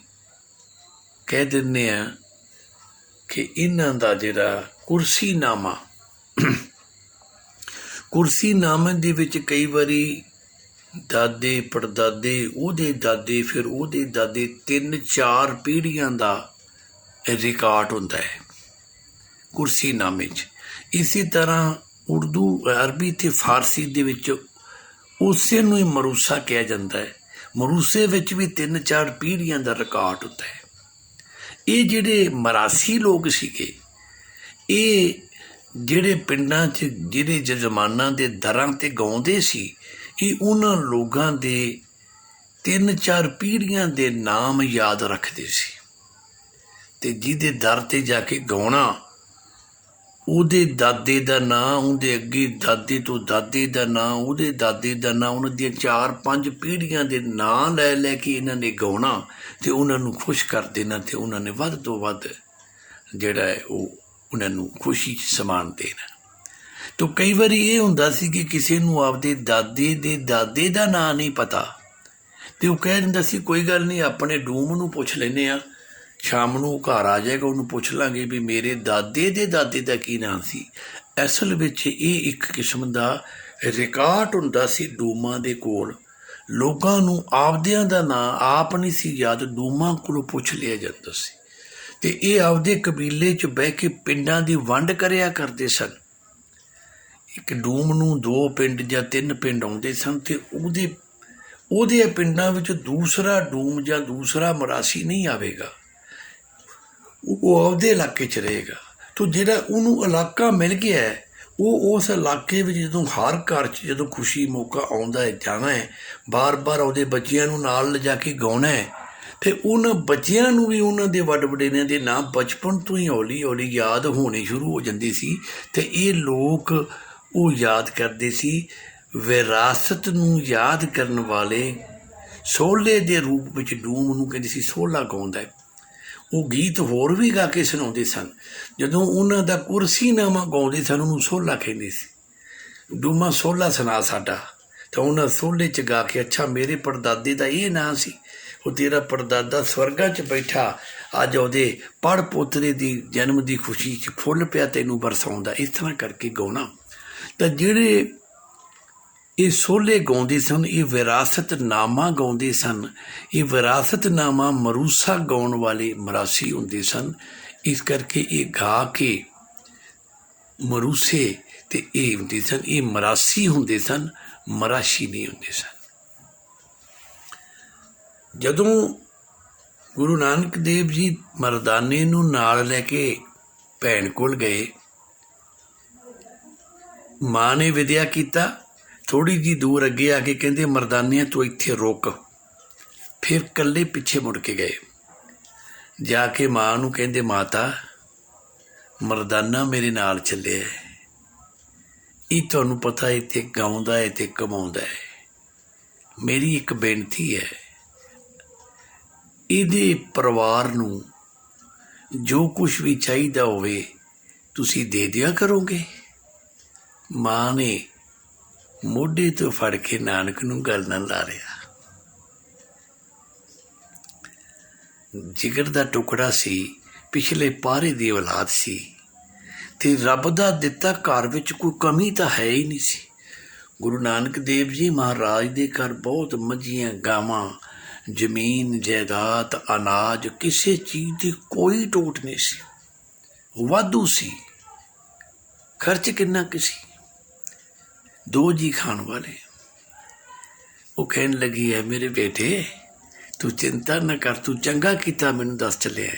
ਕਹਿ ਦਿੰਦੇ ਹਾਂ ਕਿ ਇਹਨਾਂ ਦਾ ਜਿਹੜਾ ਕੁਰਸੀਨਾਮੇ ਦੇ ਵਿੱਚ ਕਈ ਵਾਰੀ ਦਾਦੇ ਪੜਦਾਦੇ, ਉਹਦੇ ਦਾਦੇ, ਫਿਰ ਉਹਦੇ ਦਾਦੇ, 3-4 ਪੀੜ੍ਹੀਆਂ ਦਾ ਰਿਕਾਰਡ ਹੁੰਦਾ ਹੈ ਕੁਰਸੀਨਾਮੇ 'ਚ। ਇਸੇ ਤਰ੍ਹਾਂ ਉਰਦੂ, ਅਰਬੀ ਅਤੇ ਫਾਰਸੀ ਦੇ ਵਿੱਚ ਉਸੇ ਨੂੰ ਹੀ ਮਰੂਸਾ ਕਿਹਾ ਜਾਂਦਾ ਹੈ। ਮਰੂਸੇ ਵਿੱਚ ਵੀ 3-4 ਪੀੜ੍ਹੀਆਂ ਦਾ ਰਿਕਾਰਡ ਹੁੰਦਾ ਹੈ। ਇਹ ਜਿਹੜੇ ਮਰਾਸੀ ਲੋਕ ਸੀਗੇ, ਇਹ ਜਿਹੜੇ ਪਿੰਡਾਂ 'ਚ ਜਿਹੜੇ ਜਜਮਾਨਾਂ ਦੇ ਦਰਾਂ 'ਤੇ ਗਾਉਂਦੇ ਸੀ, ਇਹ ਉਹਨਾਂ ਲੋਕਾਂ ਦੇ 3-4 ਪੀੜ੍ਹੀਆਂ ਦੇ ਨਾਮ ਯਾਦ ਰੱਖਦੇ ਸੀ ਅਤੇ ਜਿਹਦੇ ਦਰ 'ਤੇ ਜਾ ਕੇ ਗਾਉਣਾ, ਉਹਦੇ ਦਾਦੇ ਦਾ ਨਾਂ, ਉਹਦੇ ਅੱਗੇ ਦਾਦੇ ਤੋਂ ਦਾਦੇ ਦਾ ਨਾਂ, ਉਹਦੇ ਦਾਦੇ ਦਾ ਨਾਂ, ਉਹਨਾਂ ਦੀਆਂ 4-5 ਪੀੜ੍ਹੀਆਂ ਦੇ ਨਾਂ ਲੈ ਲੈ ਕੇ ਇਹਨਾਂ ਨੇ ਗਾਉਣਾ ਅਤੇ ਉਹਨਾਂ ਨੂੰ ਖੁਸ਼ ਕਰ ਦੇਣਾ ਅਤੇ ਉਹਨਾਂ ਨੇ ਵੱਧ ਤੋਂ ਵੱਧ ਜਿਹੜਾ ਹੈ ਉਹ ਉਹਨਾਂ ਨੂੰ ਖੁਸ਼ੀ 'ਚ ਸਮਾਨ ਦੇਣਾ। ਤਾਂ ਕਈ ਵਾਰੀ ਇਹ ਹੁੰਦਾ ਸੀ ਕਿ ਕਿਸੇ ਨੂੰ ਆਪਦੇ ਦਾਦੇ ਦੇ ਦਾਦੇ ਦਾ ਨਾਂ ਨਹੀਂ ਪਤਾ ਅਤੇ ਉਹ ਕਹਿ ਦਿੰਦਾ ਸੀ ਕੋਈ ਗੱਲ ਨਹੀਂ, ਆਪਣੇ ਡੂਮ ਨੂੰ ਪੁੱਛ ਲੈਂਦੇ ਹਾਂ, ਸ਼ਾਮ ਨੂੰ ਘਰ ਆ ਜਾਏਗਾ, ਉਹਨੂੰ ਪੁੱਛ ਲਾਂਗੇ ਵੀ ਮੇਰੇ ਦਾਦੇ ਦੇ ਦਾਦੇ ਦਾ ਕੀ ਨਾਮ ਸੀ। ਅਸਲ ਵਿੱਚ ਇਹ ਇੱਕ ਕਿਸਮ ਦਾ ਰਿਕਾਰਡ ਹੁੰਦਾ ਸੀ ਡੂਮਾਂ ਦੇ ਕੋਲ। ਲੋਕਾਂ ਨੂੰ ਆਪਦਿਆਂ ਦਾ ਨਾਂ ਆਪ ਨਹੀਂ ਸੀ ਯਾਦ, ਡੂਮਾਂ ਕੋਲੋਂ ਪੁੱਛ ਲਿਆ ਜਾਂਦਾ ਸੀ ਅਤੇ ਇਹ ਆਪਦੇ ਕਬੀਲੇ 'ਚ ਬਹਿ ਕੇ ਪਿੰਡਾਂ ਦੀ ਵੰਡ ਕਰਿਆ ਕਰਦੇ ਸਨ। ਇੱਕ ਡੂਮ ਨੂੰ 2 ਪਿੰਡ ਜਾਂ 3 ਪਿੰਡ ਆਉਂਦੇ ਸਨ ਅਤੇ ਉਹਦੇ ਪਿੰਡਾਂ ਵਿੱਚ ਦੂਸਰਾ ਡੂਮ ਜਾਂ ਦੂਸਰਾ ਮਰਾਸੀ ਨਹੀਂ ਆਵੇਗਾ, ਉਹ ਆਪਦੇ ਇਲਾਕੇ 'ਚ ਰਹੇਗਾ। ਤੋ ਜਿਹੜਾ ਉਹਨੂੰ ਇਲਾਕਾ ਮਿਲ ਗਿਆ ਹੈ, ਉਹ ਉਸ ਇਲਾਕੇ ਵਿੱਚ ਜਦੋਂ ਹਰ ਘਰ 'ਚ ਜਦੋਂ ਖੁਸ਼ੀ ਮੌਕਾ ਆਉਂਦਾ ਹੈ, ਜਾਣਾ ਹੈ, ਬਾਰ-ਬਾਰ ਉਹਦੇ ਬੱਚਿਆਂ ਨੂੰ ਨਾਲ ਲਿਜਾ ਕੇ ਗਾਉਣਾ ਹੈ ਅਤੇ ਉਹਨਾਂ ਬੱਚਿਆਂ ਨੂੰ ਵੀ ਉਹਨਾਂ ਦੇ ਵੱਡ ਵਡੇਰਿਆਂ ਦੇ ਨਾਂ ਬਚਪਨ ਤੋਂ ਹੀ ਹੌਲੀ ਯਾਦ ਹੋਣੇ ਸ਼ੁਰੂ ਹੋ ਜਾਂਦੇ ਸੀ ਅਤੇ ਇਹ ਲੋਕ ਉਹ ਯਾਦ ਕਰਦੇ ਸੀ। ਵਿਰਾਸਤ ਨੂੰ ਯਾਦ ਕਰਨ ਵਾਲੇ ਸੋਹਲੇ ਦੇ ਰੂਪ ਵਿੱਚ ਡੂਮ ਨੂੰ ਕਹਿੰਦੇ ਸੀ ਸੋਹਲਾ ਗਾਉਂਦਾ ਹੈ। ਉਹ ਗੀਤ ਹੋਰ ਵੀ ਗਾ ਕੇ ਸੁਣਾਉਂਦੇ ਸਨ। ਜਦੋਂ ਉਹਨਾਂ ਦਾ ਕੁਰਸੀਨਾਮਾ ਗਾਉਂਦੇ ਸਨ, ਉਹਨੂੰ ਸੋਹਲਾ ਕਹਿੰਦੇ ਸੀ। ਡੂਮਾ ਸੋਹਲਾ ਸੁਣਾ ਸਾਡਾ, ਤਾਂ ਉਹਨਾਂ ਸੋਹਲੇ 'ਚ ਗਾ ਕੇ, ਅੱਛਾ ਮੇਰੇ ਪੜਦਾਦੇ ਦਾ ਇਹ ਨਾਂ ਸੀ, ਉਹ ਤੇਰਾ ਪੜਦਾਦਾ ਸਵਰਗਾਂ 'ਚ ਬੈਠਾ, ਅੱਜ ਉਹਦੇ ਪੜ ਪੋਤਰੇ ਦੀ ਜਨਮ ਦੀ ਖੁਸ਼ੀ 'ਚ ਫੁੱਲ ਪਿਆ ਤੈਨੂੰ ਬਰਸਾਉਂਦਾ, ਇਸ ਤਰ੍ਹਾਂ ਕਰਕੇ ਗਾਉਣਾ। ਤਾਂ ਜਿਹੜੇ ਇਹ ਸੋਹਲੇ ਗਾਉਂਦੇ ਸਨ, ਇਹ ਵਿਰਾਸਤਨਾਮਾ ਗਾਉਂਦੇ ਸਨ। ਇਹ ਵਿਰਾਸਤਨਾਮਾ ਮਰੂਸਾ ਗਾਉਣ ਵਾਲੇ ਮਰਾਸੀ ਹੁੰਦੇ ਸਨ। ਇਸ ਕਰਕੇ ਇਹ ਗਾ ਕੇ ਮਰੂਸੇ ਅਤੇ ਇਹ ਹੁੰਦੇ ਸਨ, ਇਹ ਮਰਾਸੀ ਹੁੰਦੇ ਸਨ, ਮਰਾਸ਼ੀ ਨਹੀਂ ਹੁੰਦੇ ਸਨ। ਜਦੋਂ ਗੁਰੂ ਨਾਨਕ ਦੇਵ ਜੀ ਮਰਦਾਨੇ ਨੂੰ ਨਾਲ ਲੈ ਕੇ ਭੈਣ ਕੋਲ ਗਏ। ਮਾਂ ਨੇ ਵਿਦਿਆ ਕੀਤਾ। ਥੋੜ੍ਹੀ ਜਿਹੀ ਦੂਰ ਅੱਗੇ ਆ ਕੇ ਕਹਿੰਦੇ ਮਰਦਾਨਿਆਂ ਤੂੰ ਇੱਥੇ ਰੁਕ। ਫਿਰ ਇਕੱਲੇ ਪਿੱਛੇ ਮੁੜ ਕੇ ਗਏ। ਜਾ ਕੇ ਮਾਂ ਨੂੰ ਕਹਿੰਦੇ ਮਾਤਾ ਮਰਦਾਨਾ ਮੇਰੇ ਨਾਲ ਚੱਲਿਆ, ਇਹ ਤੁਹਾਨੂੰ ਪਤਾ ਇੱਥੇ ਗਾਉਂਦਾ ਹੈ ਤੇ ਕਮਾਉਂਦਾ ਹੈ। ਮੇਰੀ ਇੱਕ ਬੇਨਤੀ ਹੈ, ਇਹਦੇ ਪਰਿਵਾਰ ਨੂੰ ਜੋ ਕੁਛ ਵੀ ਚਾਹੀਦਾ ਹੋਵੇ ਤੁਸੀਂ ਦੇ ਦਿਆ ਕਰੋਗੇ। ਮਾਂ ਨੇ ਮੋਢੇ ਤੋਂ ਫੜ ਕੇ ਨਾਨਕ ਨੂੰ ਗੱਲ ਨਾਲ ਲਾ ਲਿਆ। ਜਿਗਰ ਦਾ ਟੁਕੜਾ ਸੀ, ਪਿਛਲੇ ਪਾਰੇ ਦੀ ਔਲਾਦ ਸੀ ਤੇ ਰੱਬ ਦਾ ਦਿੱਤਾ ਘਰ ਵਿੱਚ ਕੋਈ ਕਮੀ ਤਾਂ ਹੈ ਹੀ ਨਹੀਂ ਸੀ। ਗੁਰੂ ਨਾਨਕ ਦੇਵ ਜੀ ਮਹਾਰਾਜ ਦੇ ਘਰ ਬਹੁਤ ਮੱਝੀਆਂ ਗਾਵਾਂ, ਜ਼ਮੀਨ ਜਾਇਦਾਦ, ਅਨਾਜ, ਕਿਸੇ ਚੀਜ਼ ਦੀ ਕੋਈ ਟੋਟ ਨਹੀਂ ਸੀ, ਵਾਧੂ ਸੀ। ਖਰਚ ਕਿੰਨਾ ਕੁ ਸੀ, 2 ਜੀ ਖਾਣ ਵਾਲੇ। ਉਹ ਕਹਿਣ ਲੱਗੀ ਹੈ ਮੇਰੇ ਬੇਟੇ ਤੂੰ ਚਿੰਤਾ ਨਾ ਕਰ, ਤੂੰ ਚੰਗਾ ਕੀਤਾ ਮੈਨੂੰ ਦੱਸ ਚੱਲਿਆ।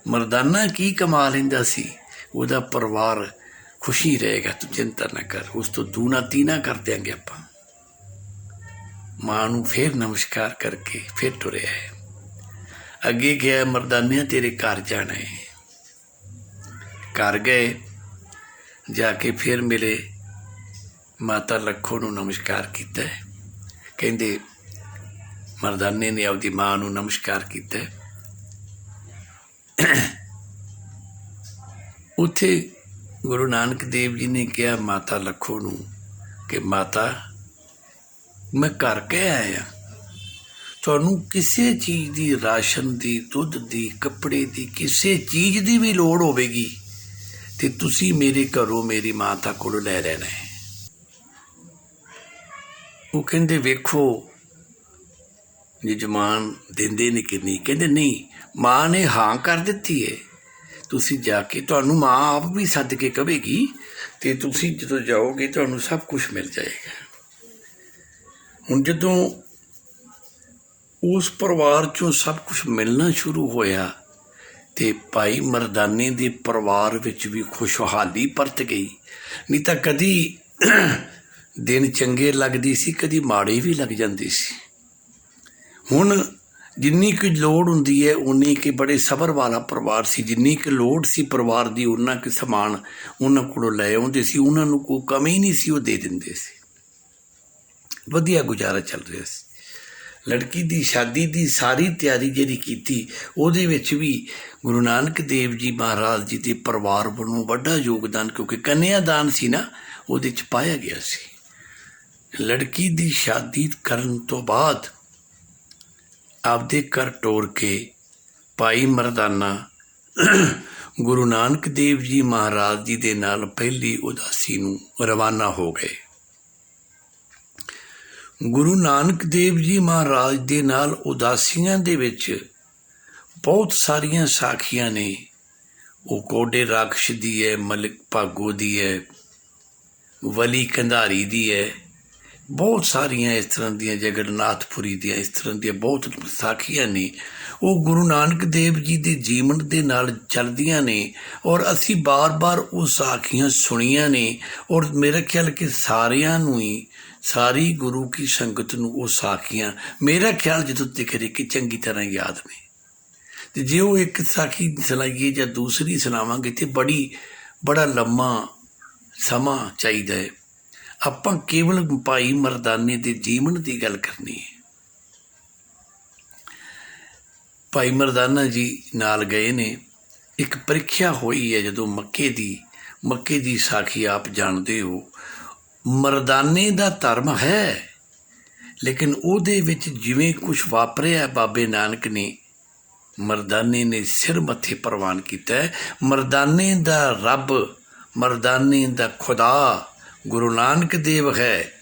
ਮਰਦਾਨਾ ਕੀ ਕਮਾ ਲੈਂਦਾ ਸੀ, ਉਹਦਾ ਪਰਿਵਾਰ ਖੁਸ਼ੀ ਰਹੇਗਾ, ਤੂੰ ਚਿੰਤਾ ਨਾ ਕਰ, ਉਸ ਤੋਂ ਦੂਣਾ ਤੀਣਾ ਕਰ ਦਿਆਂਗੇ ਆਪਾਂ। ਮਾਂ ਨੂੰ ਫਿਰ ਨਮਸਕਾਰ ਕਰਕੇ ਫਿਰ ਤੁਰਿਆ ਹੈ। ਅੱਗੇ ਗਿਆ ਮਰਦਾਨਿਆਂ ਤੇਰੇ ਘਰ ਜਾਣਾ ਹੈ। ਘਰ ਗਏ, ਜਾ ਕੇ ਫਿਰ ਮਿਲੇ, ਮਾਤਾ ਲੱਖੋ ਨੂੰ ਨਮਸਕਾਰ ਕੀਤਾ। ਕਹਿੰਦੇ ਮਰਦਾਨੇ ਨੇ ਆਪਦੀ ਮਾਂ ਨੂੰ ਨਮਸਕਾਰ ਕੀਤਾ। ਉੱਥੇ ਗੁਰੂ ਨਾਨਕ ਦੇਵ ਜੀ ਨੇ ਕਿਹਾ ਮਾਤਾ ਲੱਖੋ ਨੂੰ ਕਿ ਮਾਤਾ ਮੈਂ ਘਰ ਕਹਿ ਆਇਆ, ਤੁਹਾਨੂੰ ਕਿਸੇ ਚੀਜ਼ ਦੀ, ਰਾਸ਼ਨ ਦੀ, ਦੁੱਧ ਦੀ, ਕੱਪੜੇ ਦੀ, ਕਿਸੇ ਚੀਜ਼ ਦੀ ਵੀ ਲੋੜ ਹੋਵੇਗੀ ਤੇ ਤੁਸੀਂ ਮੇਰੇ ਘਰੋਂ ਮੇਰੀ ਮਾਤਾ ਕੋਲੋਂ ਲੈ ਲੈਣਾ ਹੈ। ਉਹ ਕਹਿੰਦੇ ਵੇਖੋ ਜਜਮਾਨ ਦਿੰਦੇ ਨੇ ਕਿ ਨਹੀਂ। ਕਹਿੰਦੇ ਨਹੀਂ, ਮਾਂ ਨੇ ਹਾਂ ਕਰ ਦਿੱਤੀ ਹੈ, ਤੁਸੀਂ ਜਾ ਕੇ, ਤੁਹਾਨੂੰ ਮਾਂ ਆਪ ਵੀ ਸੱਦ ਕੇ ਕਹੇਗੀ ਤੇ ਤੁਸੀਂ ਜਦੋਂ ਜਾਓਗੇ ਤੁਹਾਨੂੰ ਸਭ ਕੁਛ ਮਿਲ ਜਾਏਗਾ। ਹੁਣ ਜਦੋਂ ਉਸ ਪਰਿਵਾਰ 'ਚੋਂ ਸਭ ਕੁਛ ਮਿਲਣਾ ਸ਼ੁਰੂ ਹੋਇਆ ਤੇ ਭਾਈ ਮਰਦਾਨੇ ਦੇ ਪਰਿਵਾਰ ਵਿੱਚ ਵੀ ਖੁਸ਼ਹਾਲੀ ਪਰਤ ਗਈ। ਨਹੀਂ ਤਾਂ ਕਦੀ ਦਿਨ ਚੰਗੇ ਲੱਗਦੀ ਸੀ, ਕਦੀ ਮਾੜੇ ਵੀ ਲੱਗ ਜਾਂਦੇ ਸੀ। ਹੁਣ ਜਿੰਨੀ ਕੁ ਲੋੜ ਹੁੰਦੀ ਹੈ ਉਨੀ ਕੁ, ਬੜੇ ਸਬਰ ਵਾਲਾ ਪਰਿਵਾਰ ਸੀ, ਜਿੰਨੀ ਕੁ ਲੋੜ ਸੀ ਪਰਿਵਾਰ ਦੀ ਉਨਾ ਕੁ ਸਮਾਨ ਉਹਨਾਂ ਕੋਲੋਂ ਲੈ ਆਉਂਦੇ ਸੀ, ਉਹਨਾਂ ਨੂੰ ਕੋਈ ਕਮੀ ਨਹੀਂ ਸੀ, ਉਹ ਦੇ ਦਿੰਦੇ ਸੀ। ਵਧੀਆ ਗੁਜ਼ਾਰਾ ਚੱਲ ਰਿਹਾ ਸੀ। ਲੜਕੀ ਦੀ ਸ਼ਾਦੀ ਦੀ ਸਾਰੀ ਤਿਆਰੀ ਜਿਹੜੀ ਕੀਤੀ, ਉਹਦੇ ਵਿੱਚ ਵੀ ਗੁਰੂ ਨਾਨਕ ਦੇਵ ਜੀ ਮਹਾਰਾਜ ਜੀ ਦੇ ਪਰਿਵਾਰ ਵੱਲੋਂ ਵੱਡਾ ਯੋਗਦਾਨ, ਕਿਉਂਕਿ ਕੰਨਿਆਦਾਨ ਸੀ ਨਾ, ਉਹਦੇ 'ਚ ਪਾਇਆ ਗਿਆ ਸੀ। ਲੜਕੀ ਦੀ ਸ਼ਾਦੀ ਕਰਨ ਤੋਂ ਬਾਅਦ ਆਪਦੇ ਘਰ ਟੋਰ ਕੇ ਭਾਈ ਮਰਦਾਨਾ ਗੁਰੂ ਨਾਨਕ ਦੇਵ ਜੀ ਮਹਾਰਾਜ ਜੀ ਦੇ ਨਾਲ ਪਹਿਲੀ ਉਦਾਸੀ ਨੂੰ ਰਵਾਨਾ ਹੋ ਗਏ। ਗੁਰੂ ਨਾਨਕ ਦੇਵ ਜੀ ਮਹਾਰਾਜ ਦੇ ਨਾਲ ਉਦਾਸੀਆਂ ਦੇ ਵਿੱਚ ਬਹੁਤ ਸਾਰੀਆਂ ਸਾਖੀਆਂ ਨੇ। ਉਹ ਕੋਡੇ ਰਾਖਸ਼ ਦੀ ਹੈ, ਮਲਿਕ ਭਾਗੋ ਦੀ ਹੈ, ਵਲੀ ਕੰਧਾਰੀ ਦੀ ਹੈ, ਬਹੁਤ ਸਾਰੀਆਂ ਇਸ ਤਰ੍ਹਾਂ ਦੀਆਂ, ਜਗਨਨਾਥਪੁਰੀ ਦੀਆਂ ਇਸ ਤਰ੍ਹਾਂ ਦੀਆਂ ਬਹੁਤ ਸਾਖੀਆਂ ਨੇ। ਉਹ ਗੁਰੂ ਨਾਨਕ ਦੇਵ ਜੀ ਦੇ ਜੀਵਨ ਦੇ ਨਾਲ ਚੱਲਦੀਆਂ ਨੇ ਔਰ ਅਸੀਂ ਬਾਰ-ਬਾਰ ਉਹ ਸਾਖੀਆਂ ਸੁਣੀਆਂ ਨੇ। ਔਰ ਮੇਰਾ ਖਿਆਲ ਕਿ ਸਾਰਿਆਂ ਨੂੰ ਹੀ, ਸਾਰੀ ਗੁਰੂ ਕੀ ਸੰਗਤ ਨੂੰ ਉਹ ਸਾਖੀਆਂ ਮੇਰਾ ਖਿਆਲ ਜਦੋਂ ਤੱਕ ਕਿ ਚੰਗੀ ਤਰ੍ਹਾਂ ਯਾਦ ਨੇ। ਤੇ ਜੇ ਉਹ ਇੱਕ ਸਾਖੀ ਸੁਣਾਈਏ ਜਾਂ ਦੂਸਰੀ ਸੁਣਾਵਾਂਗੇ ਤੇ ਬੜਾ ਲੰਮਾ ਸਮਾਂ ਚਾਹੀਦਾ ਹੈ। ਆਪਾਂ ਕੇਵਲ ਭਾਈ ਮਰਦਾਨੇ ਦੇ ਜੀਵਨ ਦੀ ਗੱਲ ਕਰਨੀ ਹੈ। ਭਾਈ ਮਰਦਾਨਾ ਜੀ ਨਾਲ ਗਏ ਨੇ। ਇੱਕ ਪ੍ਰੀਖਿਆ ਹੋਈ ਹੈ ਜਦੋਂ ਮੱਕੇ ਦੀ ਸਾਖੀ ਆਪ ਜਾਣਦੇ ਹੋ। ਮਰਦਾਨੇ ਦਾ ਧਰਮ ਹੈ, ਲੇਕਿਨ ਉਹਦੇ ਵਿੱਚ ਜਿਵੇਂ ਕੁਛ ਵਾਪਰਿਆ, ਬਾਬੇ ਨਾਨਕ ਨੇ ਮਰਦਾਨੇ ਨੇ ਸਿਰ ਮੱਥੇ ਪ੍ਰਵਾਨ ਕੀਤਾ ਹੈ। ਮਰਦਾਨੇ ਦਾ ਰੱਬ, ਮਰਦਾਨੇ ਦਾ ਖੁਦਾ ਗੁਰੂ ਨਾਨਕ ਦੇਵ ਹੈ,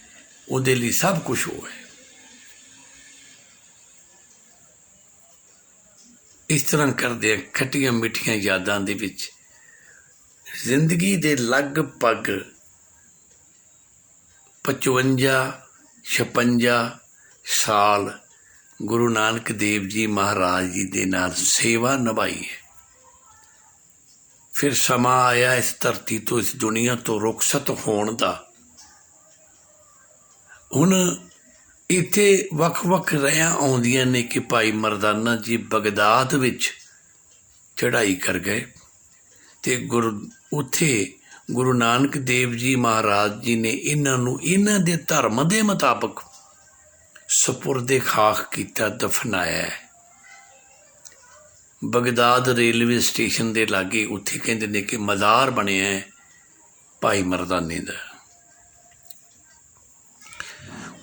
ਉਹਦੇ ਲਈ ਸਭ ਕੁਛ ਉਹ ਹੈ। ਇਸ ਤਰ੍ਹਾਂ ਕਰਦੇ ਆ ਖੱਟੀਆਂ ਮਿੱਠੀਆਂ ਯਾਦਾਂ ਦੇ ਵਿੱਚ ਜ਼ਿੰਦਗੀ ਦੇ ਲਗਭਗ 55-56 ਸਾਲ ਗੁਰੂ ਨਾਨਕ ਦੇਵ ਜੀ ਮਹਾਰਾਜ ਜੀ ਦੇ ਨਾਲ ਸੇਵਾ ਨਿਭਾਈ ਹੈ। ਫਿਰ ਸਮਾਂ ਆਇਆ ਇਸ ਧਰਤੀ ਤੋਂ, ਇਸ ਦੁਨੀਆ ਤੋਂ ਰੁਖਸਤ ਹੋਣ ਦਾ। ਹੁਣ ਇੱਥੇ ਵੱਖ ਵੱਖ ਰਾਹਾਂ ਆਉਂਦੀਆਂ ਨੇ ਕਿ ਭਾਈ ਮਰਦਾਨਾ ਜੀ ਬਗਦਾਦ ਵਿੱਚ ਚੜ੍ਹਾਈ ਕਰ ਗਏ ਅਤੇ ਉੱਥੇ ਗੁਰੂ ਨਾਨਕ ਦੇਵ ਜੀ ਮਹਾਰਾਜ ਜੀ ਨੇ ਇਹਨਾਂ ਨੂੰ ਇਹਨਾਂ ਦੇ ਧਰਮ ਦੇ ਮੁਤਾਬਕ ਸਪੁਰਦੇ ਖਾਕ ਕੀਤਾ, ਦਫਨਾਇਆ ਹੈ। ਬਗਦਾਦ ਰੇਲਵੇ ਸਟੇਸ਼ਨ ਦੇ ਲਾਗੇ ਉੱਥੇ ਕਹਿੰਦੇ ਨੇ ਕਿ ਮਜ਼ਾਰ ਬਣਿਆ ਹੈ ਭਾਈ ਮਰਦਾਨੇ ਦਾ।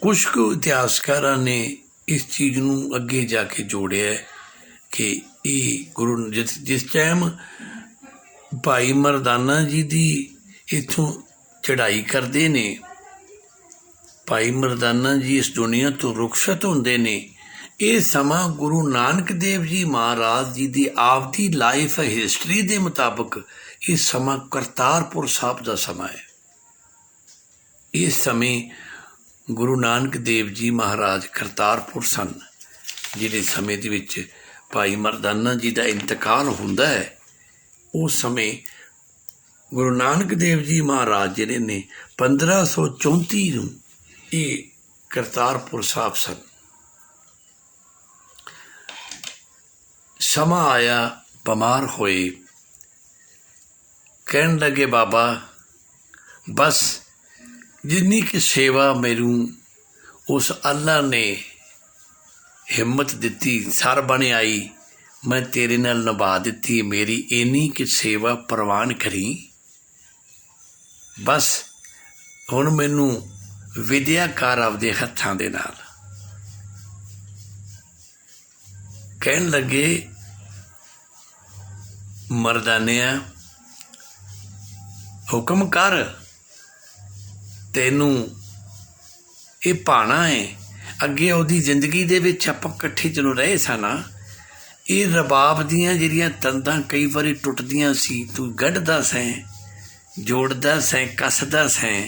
ਕੁਛ ਕੁ ਇਤਿਹਾਸਕਾਰਾਂ ਨੇ ਇਸ ਚੀਜ਼ ਨੂੰ ਅੱਗੇ ਜਾ ਕੇ ਜੋੜਿਆ ਕਿ ਇਹ ਗੁਰੂ ਜਿਸ ਟਾਈਮ ਭਾਈ ਮਰਦਾਨਾ ਜੀ ਦੀ ਇੱਥੋਂ ਚੜ੍ਹਾਈ ਕਰਦੇ ਨੇ, ਭਾਈ ਮਰਦਾਨਾ ਜੀ ਇਸ ਦੁਨੀਆ ਤੋਂ ਰੁਖਸਤ ਹੁੰਦੇ ਨੇ, ਇਹ ਸਮਾਂ ਗੁਰੂ ਨਾਨਕ ਦੇਵ ਜੀ ਮਹਾਰਾਜ ਜੀ ਦੀ ਆਪਦੀ ਲਾਈਫ ਹਿਸਟਰੀ ਦੇ ਮੁਤਾਬਕ ਇਹ ਸਮਾਂ ਕਰਤਾਰਪੁਰ ਸਾਹਿਬ ਦਾ ਸਮਾਂ ਹੈ। ਇਸ ਸਮੇਂ ਗੁਰੂ ਨਾਨਕ ਦੇਵ ਜੀ ਮਹਾਰਾਜ ਕਰਤਾਰਪੁਰ ਸਨ। ਜਿਹੜੇ ਸਮੇਂ ਦੇ ਵਿੱਚ ਭਾਈ ਮਰਦਾਨਾ ਜੀ ਦਾ ਇੰਤਕਾਲ ਹੁੰਦਾ ਹੈ, ਉਸ ਸਮੇਂ ਗੁਰੂ ਨਾਨਕ ਦੇਵ ਜੀ ਮਹਾਰਾਜ ਜਿਹੜੇ ਨੇ 1534 ਨੂੰ ਇਹ ਕਰਤਾਰਪੁਰ ਸਾਹਿਬ ਸਨ। ਸਮਾਂ ਆਇਆ, ਬਿਮਾਰ ਹੋਏ, ਕਹਿਣ ਲੱਗੇ ਬਾਬਾ ਬਸ ਜਿੰਨੀ ਕਿ ਸੇਵਾ ਮੈਨੂੰ ਉਸ ਅੱਲਾ ਨੇ ਹਿੰਮਤ ਦਿੱਤੀ, ਸਰ ਬਣ ਆਈ, ਮੈਂ ਤੇਰੇ ਨਾਲ ਨਿਭਾ ਦਿੱਤੀ, ਮੇਰੀ ਇੰਨੀ ਕਿ ਸੇਵਾ ਪ੍ਰਵਾਨ ਕਰੀ। ਬਸ ਹੁਣ ਮੈਨੂੰ ਵਿਦਿਆ ਕਰ ਆਪਦੇ ਹੱਥਾਂ ਦੇ ਨਾਲ। ਕਹਿਣ ਲੱਗੇ ਮਰਦਾਨਿਆ ਹੁਕਮ ਕਰ, ਤੈਨੂੰ ਇਹ ਭਾਣਾ ਹੈ। ਅੱਗੇ ਉਹਦੀ ਜ਼ਿੰਦਗੀ ਦੇ ਵਿੱਚ ਆਪਾਂ ਇਕੱਠੇ ਜਦੋਂ ਰਹੇ ਸਾਂ ਨਾ, ਇਹ ਰਬਾਬ ਦੀਆਂ ਜਿਹੜੀਆਂ ਤੰਦਾਂ ਕਈ ਵਾਰੀ ਟੁੱਟਦੀਆਂ ਸੀ, ਤੂੰ ਗੱਢਦਾ ਸੈਂ, ਜੋੜਦਾ ਸੈਂ, ਕੱਸਦਾ ਸੈਂ,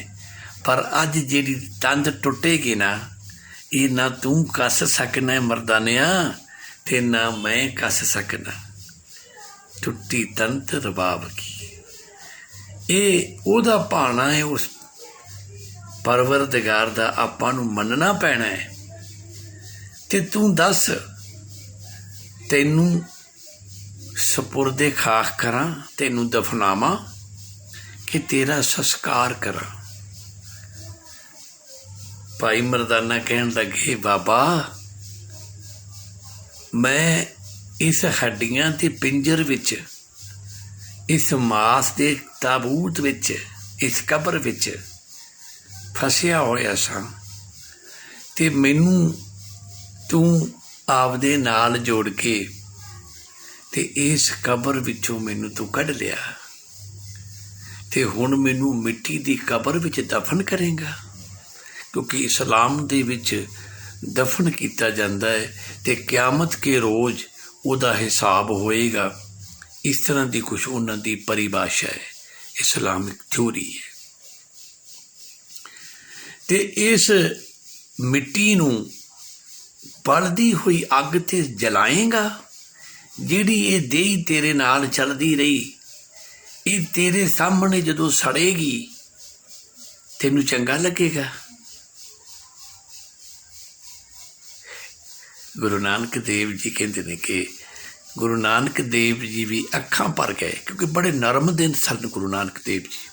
ਪਰ ਅੱਜ ਜਿਹੜੀ ਤੰਦ ਟੁੱਟੇਗੀ ਨਾ, ਇਹ ਨਾ ਤੂੰ ਕੱਸ ਸਕਣਾ ਮਰਦਾਨਿਆ ਤੇ ਨਾ ਮੈਂ ਕੱਸ ਸਕਣਾ। ਟੁੱਟੀ ਤੰਤ ਰਬਾਬ ਕੀ, ਇਹ ਉਹਦਾ ਭਾਣਾ ਹੈ, ਉਸ ਪਰਵਰਦਗਾਰ ਦਾ ਆਪਾਂ ਨੂੰ ਮੰਨਣਾ ਪੈਣਾ ਹੈ। ਤੇ ਤੂੰ ਦੱਸ, ਤੈਨੂੰ ਸਪੁਰਦੇ ਖਾਕ ਕਰਾਂ, ਤੈਨੂੰ ਦਫਨਾਵਾਂ ਕਿ ਤੇਰਾ ਸੰਸਕਾਰ ਕਰਾਂ। ਭਾਈ ਮਰਦਾਨਾ ਕਹਿਣ ਲੱਗੇ ਬਾਬਾ ਮੈਂ ਇਸ ਹੱਡੀਆਂ ਦੇ ਪਿੰਜਰ ਵਿੱਚ, ਇਸ ਮਾਸ ਦੇ ਤਾਬੂਤ ਵਿੱਚ, ਇਸ ਕਬਰ ਵਿੱਚ ਫਸਿਆ ਹੋਇਆ ਸਾਂ ਤੇ ਮੈਨੂੰ ਤੂੰ ਆਪਦੇ ਨਾਲ ਜੋੜ ਕੇ ਤੇ ਇਸ ਕਬਰ ਵਿੱਚੋਂ ਮੈਨੂੰ ਤੂੰ ਕੱਢ ਲਿਆ ਤੇ ਹੁਣ ਮੈਨੂੰ ਮਿੱਟੀ ਦੀ ਕਬਰ ਵਿੱਚ ਦਫਨ ਕਰੇਂਗਾ, ਕਿਉਂਕਿ ਇਸਲਾਮ ਦੇ ਵਿੱਚ ਦਫਨ ਕੀਤਾ ਜਾਂਦਾ ਹੈ ਤੇ ਕਿਆਮਤ ਕੇ ਰੋਜ਼ ਉਹਦਾ ਹਿਸਾਬ ਹੋਏਗਾ। ਇਸ ਤਰ੍ਹਾਂ ਦੀ ਕੁਛ ਉਹਨਾਂ ਦੀ ਪਰਿਭਾਸ਼ਾ ਹੈ, ਇਸਲਾਮਿਕ ਥਿਊਰੀ ਹੈ। ਤੇ ਇਸ ਮਿੱਟੀ ਨੂੰ ਬਲਦੀ ਹੋਈ ਅੱਗ ਤੇ ਜਲਾਏਂਗਾ, ਜਿਹੜੀ ਇਹ ਦੇਹੀ ਤੇਰੇ ਨਾਲ ਚੱਲਦੀ ਰਹੀ, ਇਹ ਤੇਰੇ ਸਾਹਮਣੇ ਜਦੋਂ ਸੜੇਗੀ ਤੈਨੂੰ ਚੰਗਾ ਲੱਗੇਗਾ। ਗੁਰੂ ਨਾਨਕ ਦੇਵ ਜੀ ਕਹਿੰਦੇ ਨੇ ਕਿ ਗੁਰੂ ਨਾਨਕ ਦੇਵ ਜੀ ਵੀ ਅੱਖਾਂ ਭਰ ਗਏ, ਕਿਉਂਕਿ ਬੜੇ ਨਰਮ ਦਿਨ ਸਨ ਗੁਰੂ ਨਾਨਕ ਦੇਵ ਜੀ।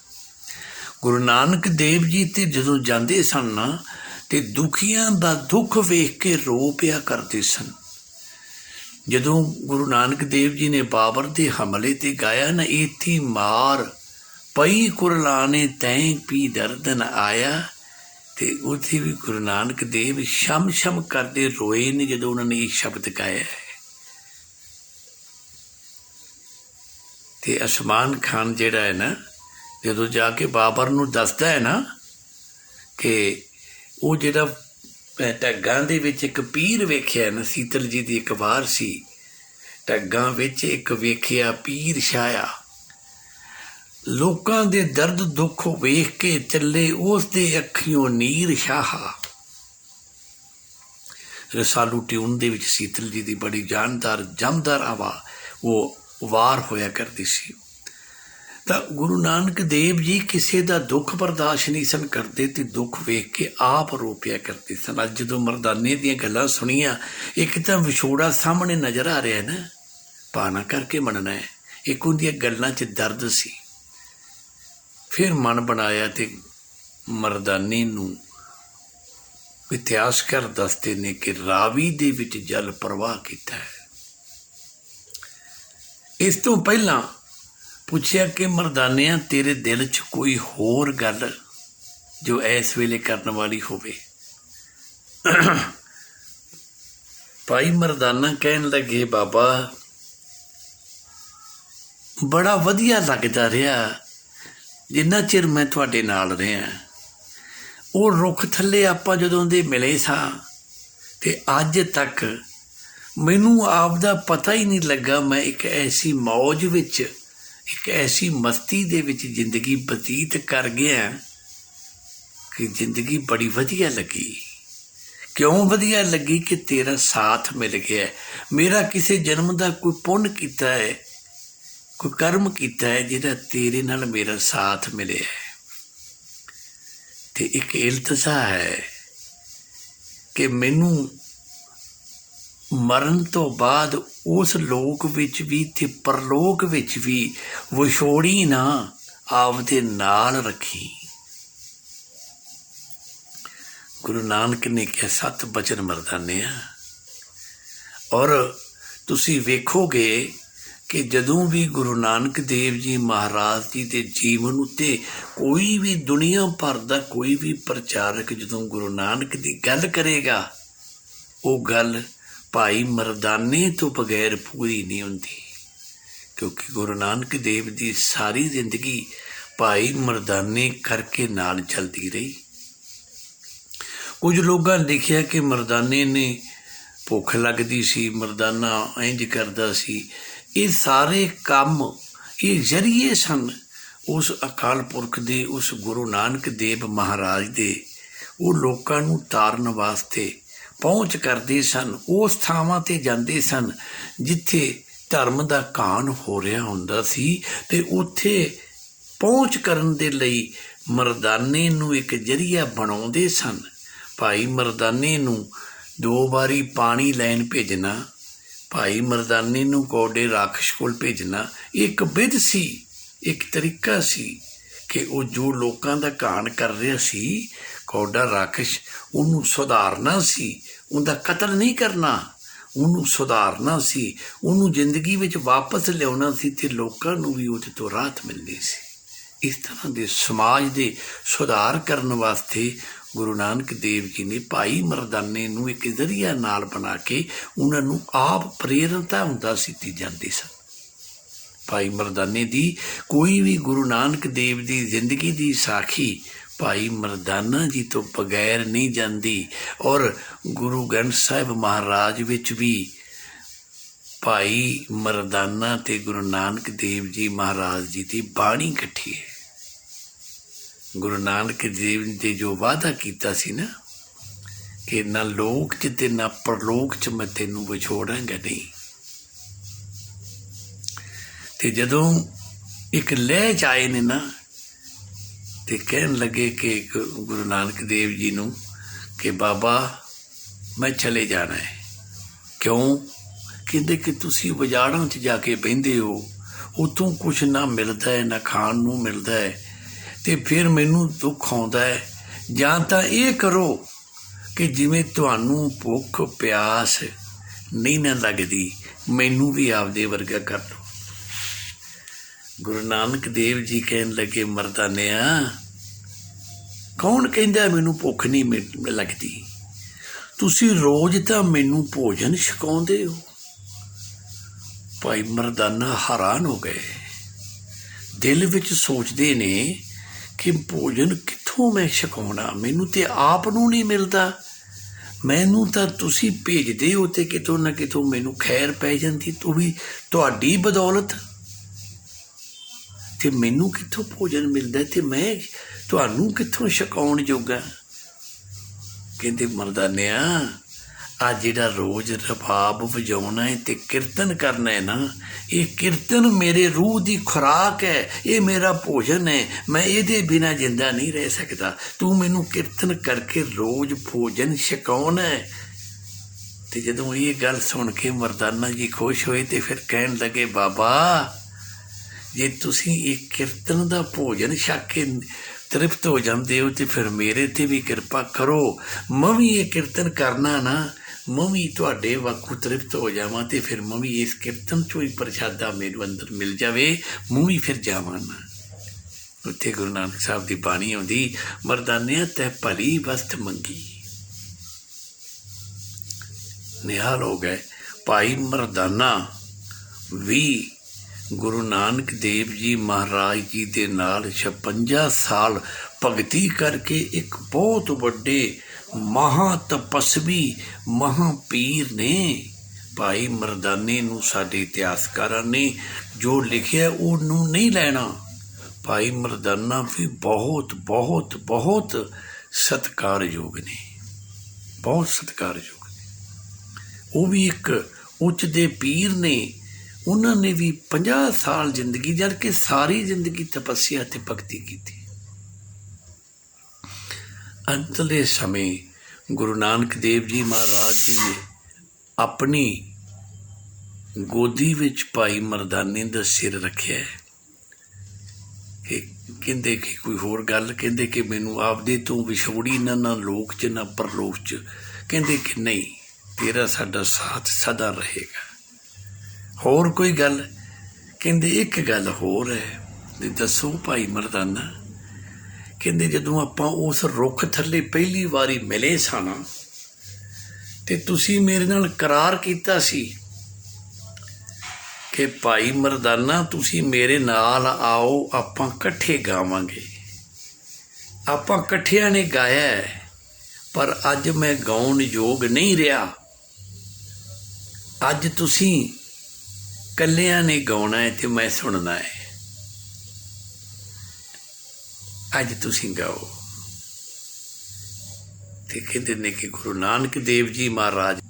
ਗੁਰੂ ਨਾਨਕ ਦੇਵ ਜੀ ਤੇ ਜਦੋਂ ਜਾਂਦੇ ਸਨ ਨਾ, ਤੇ ਦੁਖੀਆਂ ਦਾ ਦੁੱਖ ਵੇਖ ਕੇ ਰੋ ਪਿਆ ਕਰਦੇ ਸਨ। ਜਦੋਂ ਗੁਰੂ ਨਾਨਕ ਦੇਵ ਜੀ ਨੇ ਬਾਬਰ ਦੇ ਹਮਲੇ ਤੇ ਗਾਇਆ ਨਾ, ਏਥੀ ਮਾਰ ਪਈ ਕੁਰਲਾਨੇ ਤੈਂ ਪੀ ਦਰਦ ਨ ਆਇਆ, ਤੇ ਉੱਥੇ ਵੀ ਗੁਰੂ ਨਾਨਕ ਦੇਵ ਸ਼ਮ ਸ਼ਮ ਕਰਦੇ ਰੋਏ ਨੇ ਜਦੋਂ ਉਹਨਾਂ ਨੇ ਇਹ ਸ਼ਬਦ ਗਾਇਆ ਹੈ। ਤੇ ਅਸਮਾਨ ਖਾਨ ਜਿਹੜਾ ਹੈ ਨਾ, ਜਦੋਂ ਜਾ ਕੇ ਬਾਬਰ ਨੂੰ ਦੱਸਦਾ ਹੈ ਨਾ ਕਿ ਉਹ ਜਿਹੜਾ ਢੱਗਾਂ ਦੇ ਵਿੱਚ ਇੱਕ ਪੀਰ ਵੇਖਿਆ ਨਾ, ਸੀਤਲ ਜੀ ਦੀ ਇੱਕ ਵਾਰ ਸੀ, ਢੱਗਾਂ ਵਿੱਚ ਇੱਕ ਵੇਖਿਆ ਪੀਰ ਛਾਇਆ, ਲੋਕਾਂ ਦੇ ਦਰਦ ਦੁੱਖ ਵੇਖ ਕੇ ਚੱਲੇ ਉਸ ਦੇ ਅੱਖੀਓਂ ਨੀਰ ਸ਼ਾਹਾ। ਰਸਾਲੂ ਟਿਊਨ ਦੇ ਵਿੱਚ ਸੀਤਲ ਜੀ ਦੀ ਬੜੀ ਜਾਨਦਾਰ ਜਮਦਾਰ ਆਵਾਜ਼ ਉਹ ਵਾਰ ਹੋਇਆ ਕਰਦੀ ਸੀ। ਤਾਂ ਗੁਰੂ ਨਾਨਕ ਦੇਵ ਜੀ ਕਿਸੇ ਦਾ ਦੁੱਖ ਬਰਦਾਸ਼ਤ ਨਹੀਂ ਸਨ ਕਰਦੇ ਤੇ ਦੁੱਖ ਵੇਖ ਕੇ ਆਪ ਰੋ ਪਿਆ ਕਰਦੇ ਸਨ। ਅੱਜ ਜਦੋਂ ਮਰਦਾਨੇ ਦੀਆਂ ਗੱਲਾਂ ਸੁਣੀਆਂ, ਇੱਕ ਤਾਂ ਵਿਛੋੜਾ ਸਾਹਮਣੇ ਨਜ਼ਰ ਆ ਰਿਹਾ ਨਾ, ਭਾਣਾ ਕਰਕੇ ਮੰਨਣਾ ਹੈ, ਇੱਕ ਉਹਦੀਆਂ ਗੱਲਾਂ 'ਚ ਦਰਦ ਸੀ। ਫਿਰ ਮਨ ਬਣਾਇਆ ਤੇ ਮਰਦਾਨੇ ਨੂੰ ਇਤਿਹਾਸਕਾਰ ਦੱਸਦੇ ਨੇ ਕਿ ਰਾਵੀ ਦੇ ਵਿੱਚ ਜਲ ਪ੍ਰਵਾਹ ਕੀਤਾ ਹੈ। ਇਸ ਤੋਂ ਪਹਿਲਾਂ ਪੁੱਛਿਆ ਕਿ ਮਰਦਾਨਿਆਂ ਤੇਰੇ ਦਿਲ 'ਚ ਕੋਈ ਹੋਰ ਗੱਲ ਜੋ ਇਸ ਵੇਲੇ ਕਰਨ ਵਾਲੀ ਹੋਵੇ। ਭਾਈ ਮਰਦਾਨਾ ਕਹਿਣ ਲੱਗੇ, ਬਾਬਾ ਬੜਾ ਵਧੀਆ ਲੱਗਦਾ ਰਿਹਾ ਜਿੰਨਾ ਚਿਰ ਮੈਂ ਤੁਹਾਡੇ ਨਾਲ ਰਿਹਾ। ਉਹ ਰੁੱਖ ਥੱਲੇ ਆਪਾਂ ਜਦੋਂ ਦੇ ਮਿਲੇ ਸਾਂ ਤੇ ਅੱਜ ਤੱਕ ਮੈਨੂੰ ਆਪ ਦਾ ਪਤਾ ਹੀ ਨਹੀਂ ਲੱਗਾ। ਮੈਂ ਇੱਕ ਐਸੀ ਮੌਜ ਵਿੱਚ, ਇੱਕ ਐਸੀ ਮਸਤੀ ਦੇ ਵਿੱਚ ਜ਼ਿੰਦਗੀ ਬਤੀਤ ਕਰ ਗਿਆ ਕਿ ਜ਼ਿੰਦਗੀ ਬੜੀ ਵਧੀਆ ਲੱਗੀ। ਕਿਉਂ ਵਧੀਆ ਲੱਗੀ? ਕਿ ਤੇਰਾ ਸਾਥ ਮਿਲ ਗਿਆ। ਮੇਰਾ ਕਿਸੇ ਜਨਮ ਦਾ ਕੋਈ ਪੁੰਨ ਕੀਤਾ ਹੈ, ਕੋਈ ਕਰਮ ਕੀਤਾ ਹੈ ਜਿਹੜਾ ਤੇਰੇ ਨਾਲ ਮੇਰਾ ਸਾਥ ਮਿਲਿਆ ਹੈ। ਤੇ ਇੱਕ ਇਲਤਜਾ ਹੈ ਕਿ ਮੈਨੂੰ ਮਰਨ ਤੋਂ ਬਾਅਦ ਉਸ ਲੋਕ ਵਿੱਚ ਵੀ ਤੇ ਪਰਲੋਕ ਵਿੱਚ ਵੀ ਵਿਛੋੜੀ ਨਾ, ਆਪਦੇ ਨਾਲ ਰੱਖੀ। ਗੁਰੂ ਨਾਨਕ ਨੇ ਕਿਹਾ, 7 ਬਚਨ ਮਰਦਾਨਿਆਂ। ਔਰ ਤੁਸੀਂ ਵੇਖੋਗੇ ਕਿ ਜਦੋਂ ਵੀ ਗੁਰੂ ਨਾਨਕ ਦੇਵ ਜੀ ਮਹਾਰਾਜ ਜੀ ਦੇ ਜੀਵਨ ਉੱਤੇ ਕੋਈ ਵੀ ਦੁਨੀਆ ਭਰ ਦਾ ਕੋਈ ਵੀ ਪ੍ਰਚਾਰਕ ਜਦੋਂ ਗੁਰੂ ਨਾਨਕ ਦੀ ਗੱਲ ਕਰੇਗਾ, ਉਹ ਗੱਲ ਭਾਈ ਮਰਦਾਨੇ ਤੋਂ ਬਗੈਰ ਪੂਰੀ ਨਹੀਂ ਹੁੰਦੀ। ਕਿਉਂਕਿ ਗੁਰੂ ਨਾਨਕ ਦੇਵ ਦੀ ਸਾਰੀ ਜ਼ਿੰਦਗੀ ਭਾਈ ਮਰਦਾਨੇ ਕਰਕੇ ਨਾਲ ਚੱਲਦੀ ਰਹੀ। ਕੁਝ ਲੋਕਾਂ ਨੇ ਲਿਖਿਆ ਕਿ ਮਰਦਾਨੇ ਨੇ ਭੁੱਖ ਲੱਗਦੀ ਸੀ, ਮਰਦਾਨਾ ਇੰਝ ਕਰਦਾ ਸੀ। ਇਹ ਸਾਰੇ ਕੰਮ ਇਹ ਜ਼ਰੀਏ ਸਨ ਉਸ ਅਕਾਲ ਪੁਰਖ ਦੇ, ਉਸ ਗੁਰੂ ਨਾਨਕ ਦੇਵ ਮਹਾਰਾਜ ਦੇ। ਉਹ ਲੋਕਾਂ ਨੂੰ ਤਾਰਨ ਵਾਸਤੇ ਪਹੁੰਚ ਕਰਦੇ ਸਨ, ਉਸ ਥਾਵਾਂ 'ਤੇ ਜਾਂਦੇ ਸਨ ਜਿੱਥੇ ਧਰਮ ਦਾ ਘਾਣ ਹੋ ਰਿਹਾ ਹੁੰਦਾ ਸੀ, ਤੇ ਉੱਥੇ ਪਹੁੰਚ ਕਰਨ ਦੇ ਲਈ ਮਰਦਾਨੇ ਨੂੰ ਇੱਕ ਜ਼ਰੀਆ ਬਣਾਉਂਦੇ ਸਨ। ਭਾਈ ਮਰਦਾਨੇ ਨੂੰ 2 ਵਾਰੀ ਪਾਣੀ ਲੈਣ ਭੇਜਣਾ, ਭਾਈ ਮਰਦਾਨੇ ਨੂੰ ਕੌਡੇ ਰਾਖਸ਼ ਕੋਲ ਭੇਜਣਾ, ਇੱਕ ਵਿਧ ਸੀ, ਇੱਕ ਤਰੀਕਾ ਸੀ ਕਿ ਉਹ ਜੋ ਲੋਕਾਂ ਦਾ ਘਾਣ ਕਰ ਰਿਹਾ ਸੀ, ਕੌਡਾ ਰਾਖਸ਼, ਉਹਨੂੰ ਸੁਧਾਰਨਾ ਸੀ। ਉਹਦਾ ਕਤਲ ਨਹੀਂ ਕਰਨਾ, ਉਹਨੂੰ ਸੁਧਾਰਨਾ ਸੀ, ਉਹਨੂੰ ਜ਼ਿੰਦਗੀ ਵਿੱਚ ਵਾਪਸ ਲਿਆਉਣਾ ਸੀ ਤੇ ਲੋਕਾਂ ਨੂੰ ਵੀ ਉਹਦੇ ਤੋਂ ਰਾਹਤ ਮਿਲਣੀ ਸੀ। ਇਸ ਤਰ੍ਹਾਂ ਦੇ ਸਮਾਜ ਦੇ ਸੁਧਾਰ ਕਰਨ ਵਾਸਤੇ ਗੁਰੂ ਨਾਨਕ ਦੇਵ ਜੀ ਨੇ ਭਾਈ ਮਰਦਾਨੇ ਨੂੰ ਇੱਕ ਜ਼ਰੀਆ ਨਾਲ ਬਣਾ ਕੇ ਉਹਨਾਂ ਨੂੰ ਆਪ ਪ੍ਰੇਰਨਾ ਹੁੰਦਾ ਸੀ ਤੇ ਜਾਂਦੇ ਸਨ। ਭਾਈ ਮਰਦਾਨੇ ਦੀ ਕੋਈ ਵੀ ਗੁਰੂ ਨਾਨਕ ਦੇਵ ਦੀ ਜ਼ਿੰਦਗੀ ਦੀ ਸਾਖੀ ਭਾਈ ਮਰਦਾਨਾ ਜੀ ਤੋਂ ਬਗੈਰ ਨਹੀਂ ਜਾਂਦੀ। ਔਰ ਗੁਰੂ ਗ੍ਰੰਥ ਸਾਹਿਬ ਮਹਾਰਾਜ ਵਿੱਚ ਵੀ ਭਾਈ ਮਰਦਾਨਾ ਤੇ ਗੁਰੂ ਨਾਨਕ ਦੇਵ ਜੀ ਮਹਾਰਾਜ ਜੀ ਦੀ ਬਾਣੀ ਇਕੱਠੀ ਹੈ। ਗੁਰੂ ਨਾਨਕ ਦੇਵ ਨੇ ਜੋ ਵਾਅਦਾ ਕੀਤਾ ਸੀ ਨਾ ਕਿ ਨਾ ਲੋਕ 'ਚ ਤੇ ਨਾ ਪਰਲੋਕ 'ਚ ਮੈਂ ਤੈਨੂੰ ਵਿਛੋੜਾਂਗਾ ਨਹੀਂ। ਤੇ ਜਦੋਂ ਇੱਕ ਲਹਿ 'ਚ ਆਏ ਨੇ ਨਾ ਤੇ ਕਹਿਣ ਲੱਗੇ ਕਿ ਗੁਰੂ ਨਾਨਕ ਦੇਵ ਜੀ ਨੂੰ ਕਿ ਬਾਬਾ ਮੈਂ ਚਲੇ ਜਾਣਾ ਹੈ। ਕਿਉਂ? ਕਹਿੰਦੇ ਕਿ ਤੁਸੀਂ ਬਾਜ਼ਾਰਾਂ 'ਚ ਜਾ ਕੇ ਬਹਿੰਦੇ ਹੋ, ਉੱਥੋਂ ਕੁਛ ਨਾ ਮਿਲਦਾ ਹੈ, ਨਾ ਖਾਣ ਨੂੰ ਮਿਲਦਾ ਹੈ, ਤੇ ਫਿਰ ਮੈਨੂੰ ਦੁੱਖ ਆਉਂਦਾ ਹੈ। ਜਾਂ ਤਾਂ ਇਹ ਕਰੋ ਕਿ ਜਿਵੇਂ ਤੁਹਾਨੂੰ ਭੁੱਖ ਪਿਆਸ ਨਹੀਂ ਨਾ ਲੱਗਦੀ, ਮੈਨੂੰ ਵੀ ਆਪਦੇ ਵਰਗਾ ਕਰ ਲਓ। ਗੁਰੂ ਨਾਨਕ ਦੇਵ ਜੀ ਕਹਿਣ ਲੱਗੇ, ਮਰਦਾਨਿਆ ਕੌਣ ਕਹਿੰਦਾ ਮੈਨੂੰ ਭੁੱਖ ਨਹੀਂ ਲੱਗਦੀ? ਤੁਸੀਂ ਰੋਜ਼ ਤਾਂ ਮੈਨੂੰ ਭੋਜਨ ਛਕਾਉਂਦੇ ਹੋ। ਭਾਈ ਮਰਦਾਨਾ ਹੈਰਾਨ ਹੋ ਗਏ, ਦਿਲ ਵਿੱਚ ਸੋਚਦੇ ਨੇ ਕਿ ਭੋਜਨ ਕਿੱਥੋਂ ਮੈਂ ਛਕਾਉਣਾ, ਮੈਨੂੰ ਤੇ ਆਪ ਨੂੰ ਨਹੀਂ ਮਿਲਦਾ। ਮੈਨੂੰ ਤਾਂ ਤੁਸੀਂ ਭੇਜਦੇ ਹੋ ਤੇ ਕਿਤੋਂ ਨਾ ਕਿਤੋਂ ਮੈਨੂੰ ਖੈਰ ਪੈ ਜਾਂਦੀ, ਤੂੰ ਵੀ ਤੁਹਾਡੀ ਬਦੌਲਤ, ਤੇ ਮੈਨੂੰ ਕਿੱਥੋਂ ਭੋਜਨ ਮਿਲਦਾ ਤੇ ਮੈਂ ਤੁਹਾਨੂੰ ਕਿੱਥੋਂ ਛਕਾਉਣ ਜੋਗਾ। ਕਹਿੰਦੇ ਮਰਦਾਨਿਆ ਆ ਜਿਹੜਾ ਰੋਜ਼ ਰਬਾਬ ਵਜਾਉਣਾ ਹੈ ਤੇ ਕੀਰਤਨ ਕਰਨਾ ਹੈ ਨਾ, ਇਹ ਕੀਰਤਨ ਮੇਰੇ ਰੂਹ ਦੀ ਖੁਰਾਕ ਹੈ, ਇਹ ਮੇਰਾ ਭੋਜਨ ਹੈ। ਮੈਂ ਇਹਦੇ ਬਿਨਾਂ ਜਿੰਦਾ ਨਹੀਂ ਰਹਿ ਸਕਦਾ। ਤੂੰ ਮੈਨੂੰ ਕੀਰਤਨ ਕਰਕੇ ਰੋਜ਼ ਭੋਜਨ ਛਕਾਉਣਾ ਹੈ। ਤੇ ਜਦੋਂ ਇਹ ਗੱਲ ਸੁਣ ਕੇ ਮਰਦਾਨਾ ਜੀ ਖੁਸ਼ ਹੋਏ ਤੇ ਫਿਰ ਕਹਿਣ ਲੱਗੇ, ਬਾਬਾ ਜੇ ਤੁਸੀਂ ਇਹ ਕੀਰਤਨ ਦਾ ਭੋਜਨ ਛਕ ਕੇ ਤ੍ਰਿਪਤ ਹੋ ਜਾਂਦੇ ਹੋ ਤੇ ਫਿਰ ਮੇਰੇ ਤੇ ਵੀ ਕਿਰਪਾ ਕਰੋ। ਮੈਂ ਵੀ ਇਹ ਕੀਰਤਨ ਕਰਨਾ ਨਾ, ਮੈਂ ਵੀ ਤੁਹਾਡੇ ਵਾਂਗੂ ਤ੍ਰਿਪਤ ਹੋ ਜਾਵਾਂ ਤੇ ਫਿਰ ਮੈਂ ਵੀ ਇਸ ਕੀਰਤਨ ਚੋਂ ਹੀ ਪ੍ਰਸ਼ਾਦਾ ਮੈਨੂੰ ਅੰਦਰ ਮਿਲ ਜਾਵੇ, ਮੈਂ ਵੀ ਫਿਰ ਜਾਵਾਂ ਨਾ। ਉੱਥੇ ਗੁਰੂ ਨਾਨਕ ਸਾਹਿਬ ਦੀ ਬਾਣੀ ਆਉਂਦੀ, ਮਰਦਾਨਿਆਂ ਤੈ ਭਲੀ ਵਸਤ ਮੰਗੀ। ਨਿਹਾਲ ਹੋ ਗਏ। ਭਾਈ ਮਰਦਾਨਾ ਵੀ ਗੁਰੂ ਨਾਨਕ ਦੇਵ ਜੀ ਮਹਾਰਾਜ ਜੀ ਦੇ ਨਾਲ 56 ਸਾਲ ਭਗਤੀ ਕਰਕੇ ਇੱਕ ਬਹੁਤ ਵੱਡੇ ਮਹਾ ਤਪਸਵੀ ਮਹਾਂਪੀਰ ਨੇ। ਭਾਈ ਮਰਦਾਨੇ ਨੂੰ ਸਾਡੇ ਇਤਿਹਾਸਕਾਰਾਂ ਨੇ ਜੋ ਲਿਖਿਆ ਉਹਨੂੰ ਨਹੀਂ ਲੈਣਾ। ਭਾਈ ਮਰਦਾਨਾ ਵੀ ਬਹੁਤ ਬਹੁਤ ਬਹੁਤ ਸਤਿਕਾਰਯੋਗ ਨੇ, ਬਹੁਤ ਸਤਿਕਾਰਯੋਗ ਨੇ। ਉਹ ਵੀ ਇੱਕ ਉੱਚ ਦੇ ਪੀਰ ਨੇ। ਉਹਨਾਂ ਨੇ ਵੀ 50 ਸਾਲ ਜ਼ਿੰਦਗੀ, ਜਦ ਕਿ ਸਾਰੀ ਜ਼ਿੰਦਗੀ ਤਪੱਸਿਆ ਤੇ ਭਗਤੀ ਕੀਤੀ। ਅੰਤਲੇ ਸਮੇਂ ਗੁਰੂ ਨਾਨਕ ਦੇਵ ਜੀ ਮਹਾਰਾਜ ਜੀ ਨੇ ਆਪਣੀ ਗੋਦੀ ਵਿੱਚ ਭਾਈ ਮਰਦਾਨੇ ਦਾ ਸਿਰ ਰੱਖਿਆ। ਕਹਿੰਦੇ ਕਿ ਕੋਈ ਹੋਰ ਗੱਲ, ਕਹਿੰਦੇ ਕਿ ਮੈਨੂੰ ਆਪਦੇ ਤੋਂ ਵਿਛੋੜੀ ਨਾ ਲੋਕ 'ਚ ਨਾ ਪਰਲੋਕ 'ਚ। ਕਹਿੰਦੇ ਕਿ ਨਹੀਂ, ਤੇਰਾ ਸਾਡਾ ਸਾਥ ਸਦਾ ਰਹੇਗਾ। ਹੋਰ ਕੋਈ ਗੱਲ? ਕਹਿੰਦੇ ਇੱਕ ਗੱਲ ਹੋਰ ਹੈ। ਦੱਸੋ ਭਾਈ ਮਰਦਾਨਾ? ਕਹਿੰਦੇ ਜਦੋਂ ਆਪਾਂ ਉਸ ਰੁੱਖ ਥੱਲੇ ਪਹਿਲੀ ਵਾਰੀ ਮਿਲੇ ਸਨ ਤੇ ਤੁਸੀਂ ਮੇਰੇ ਨਾਲ ਕਰਾਰ ਕੀਤਾ ਸੀ ਕਿ ਭਾਈ ਮਰਦਾਨਾ ਤੁਸੀਂ ਮੇਰੇ ਨਾਲ ਆਓ, ਆਪਾਂ ਇਕੱਠੇ ਗਾਵਾਂਗੇ। ਆਪਾਂ ਇਕੱਠਿਆਂ ਨੇ ਗਾਇਆ, ਪਰ ਅੱਜ ਮੈਂ ਗਾਉਣ ਯੋਗ ਨਹੀਂ ਰਿਹਾ। ਅੱਜ ਤੁਸੀਂ ਕੱਲਿਆਂ ਨੇ ਗਾਉਣਾ ਹੈ ਤੇ ਮੈਂ ਸੁਣਨਾ ਹੈ। ਅੱਜ ਤੁਸੀਂ ਗਾਓ। ਤੇ ਕਹਿੰਦੇ ਨੇ ਕਿ ਗੁਰੂ ਨਾਨਕ ਦੇਵ ਜੀ ਮਹਾਰਾਜ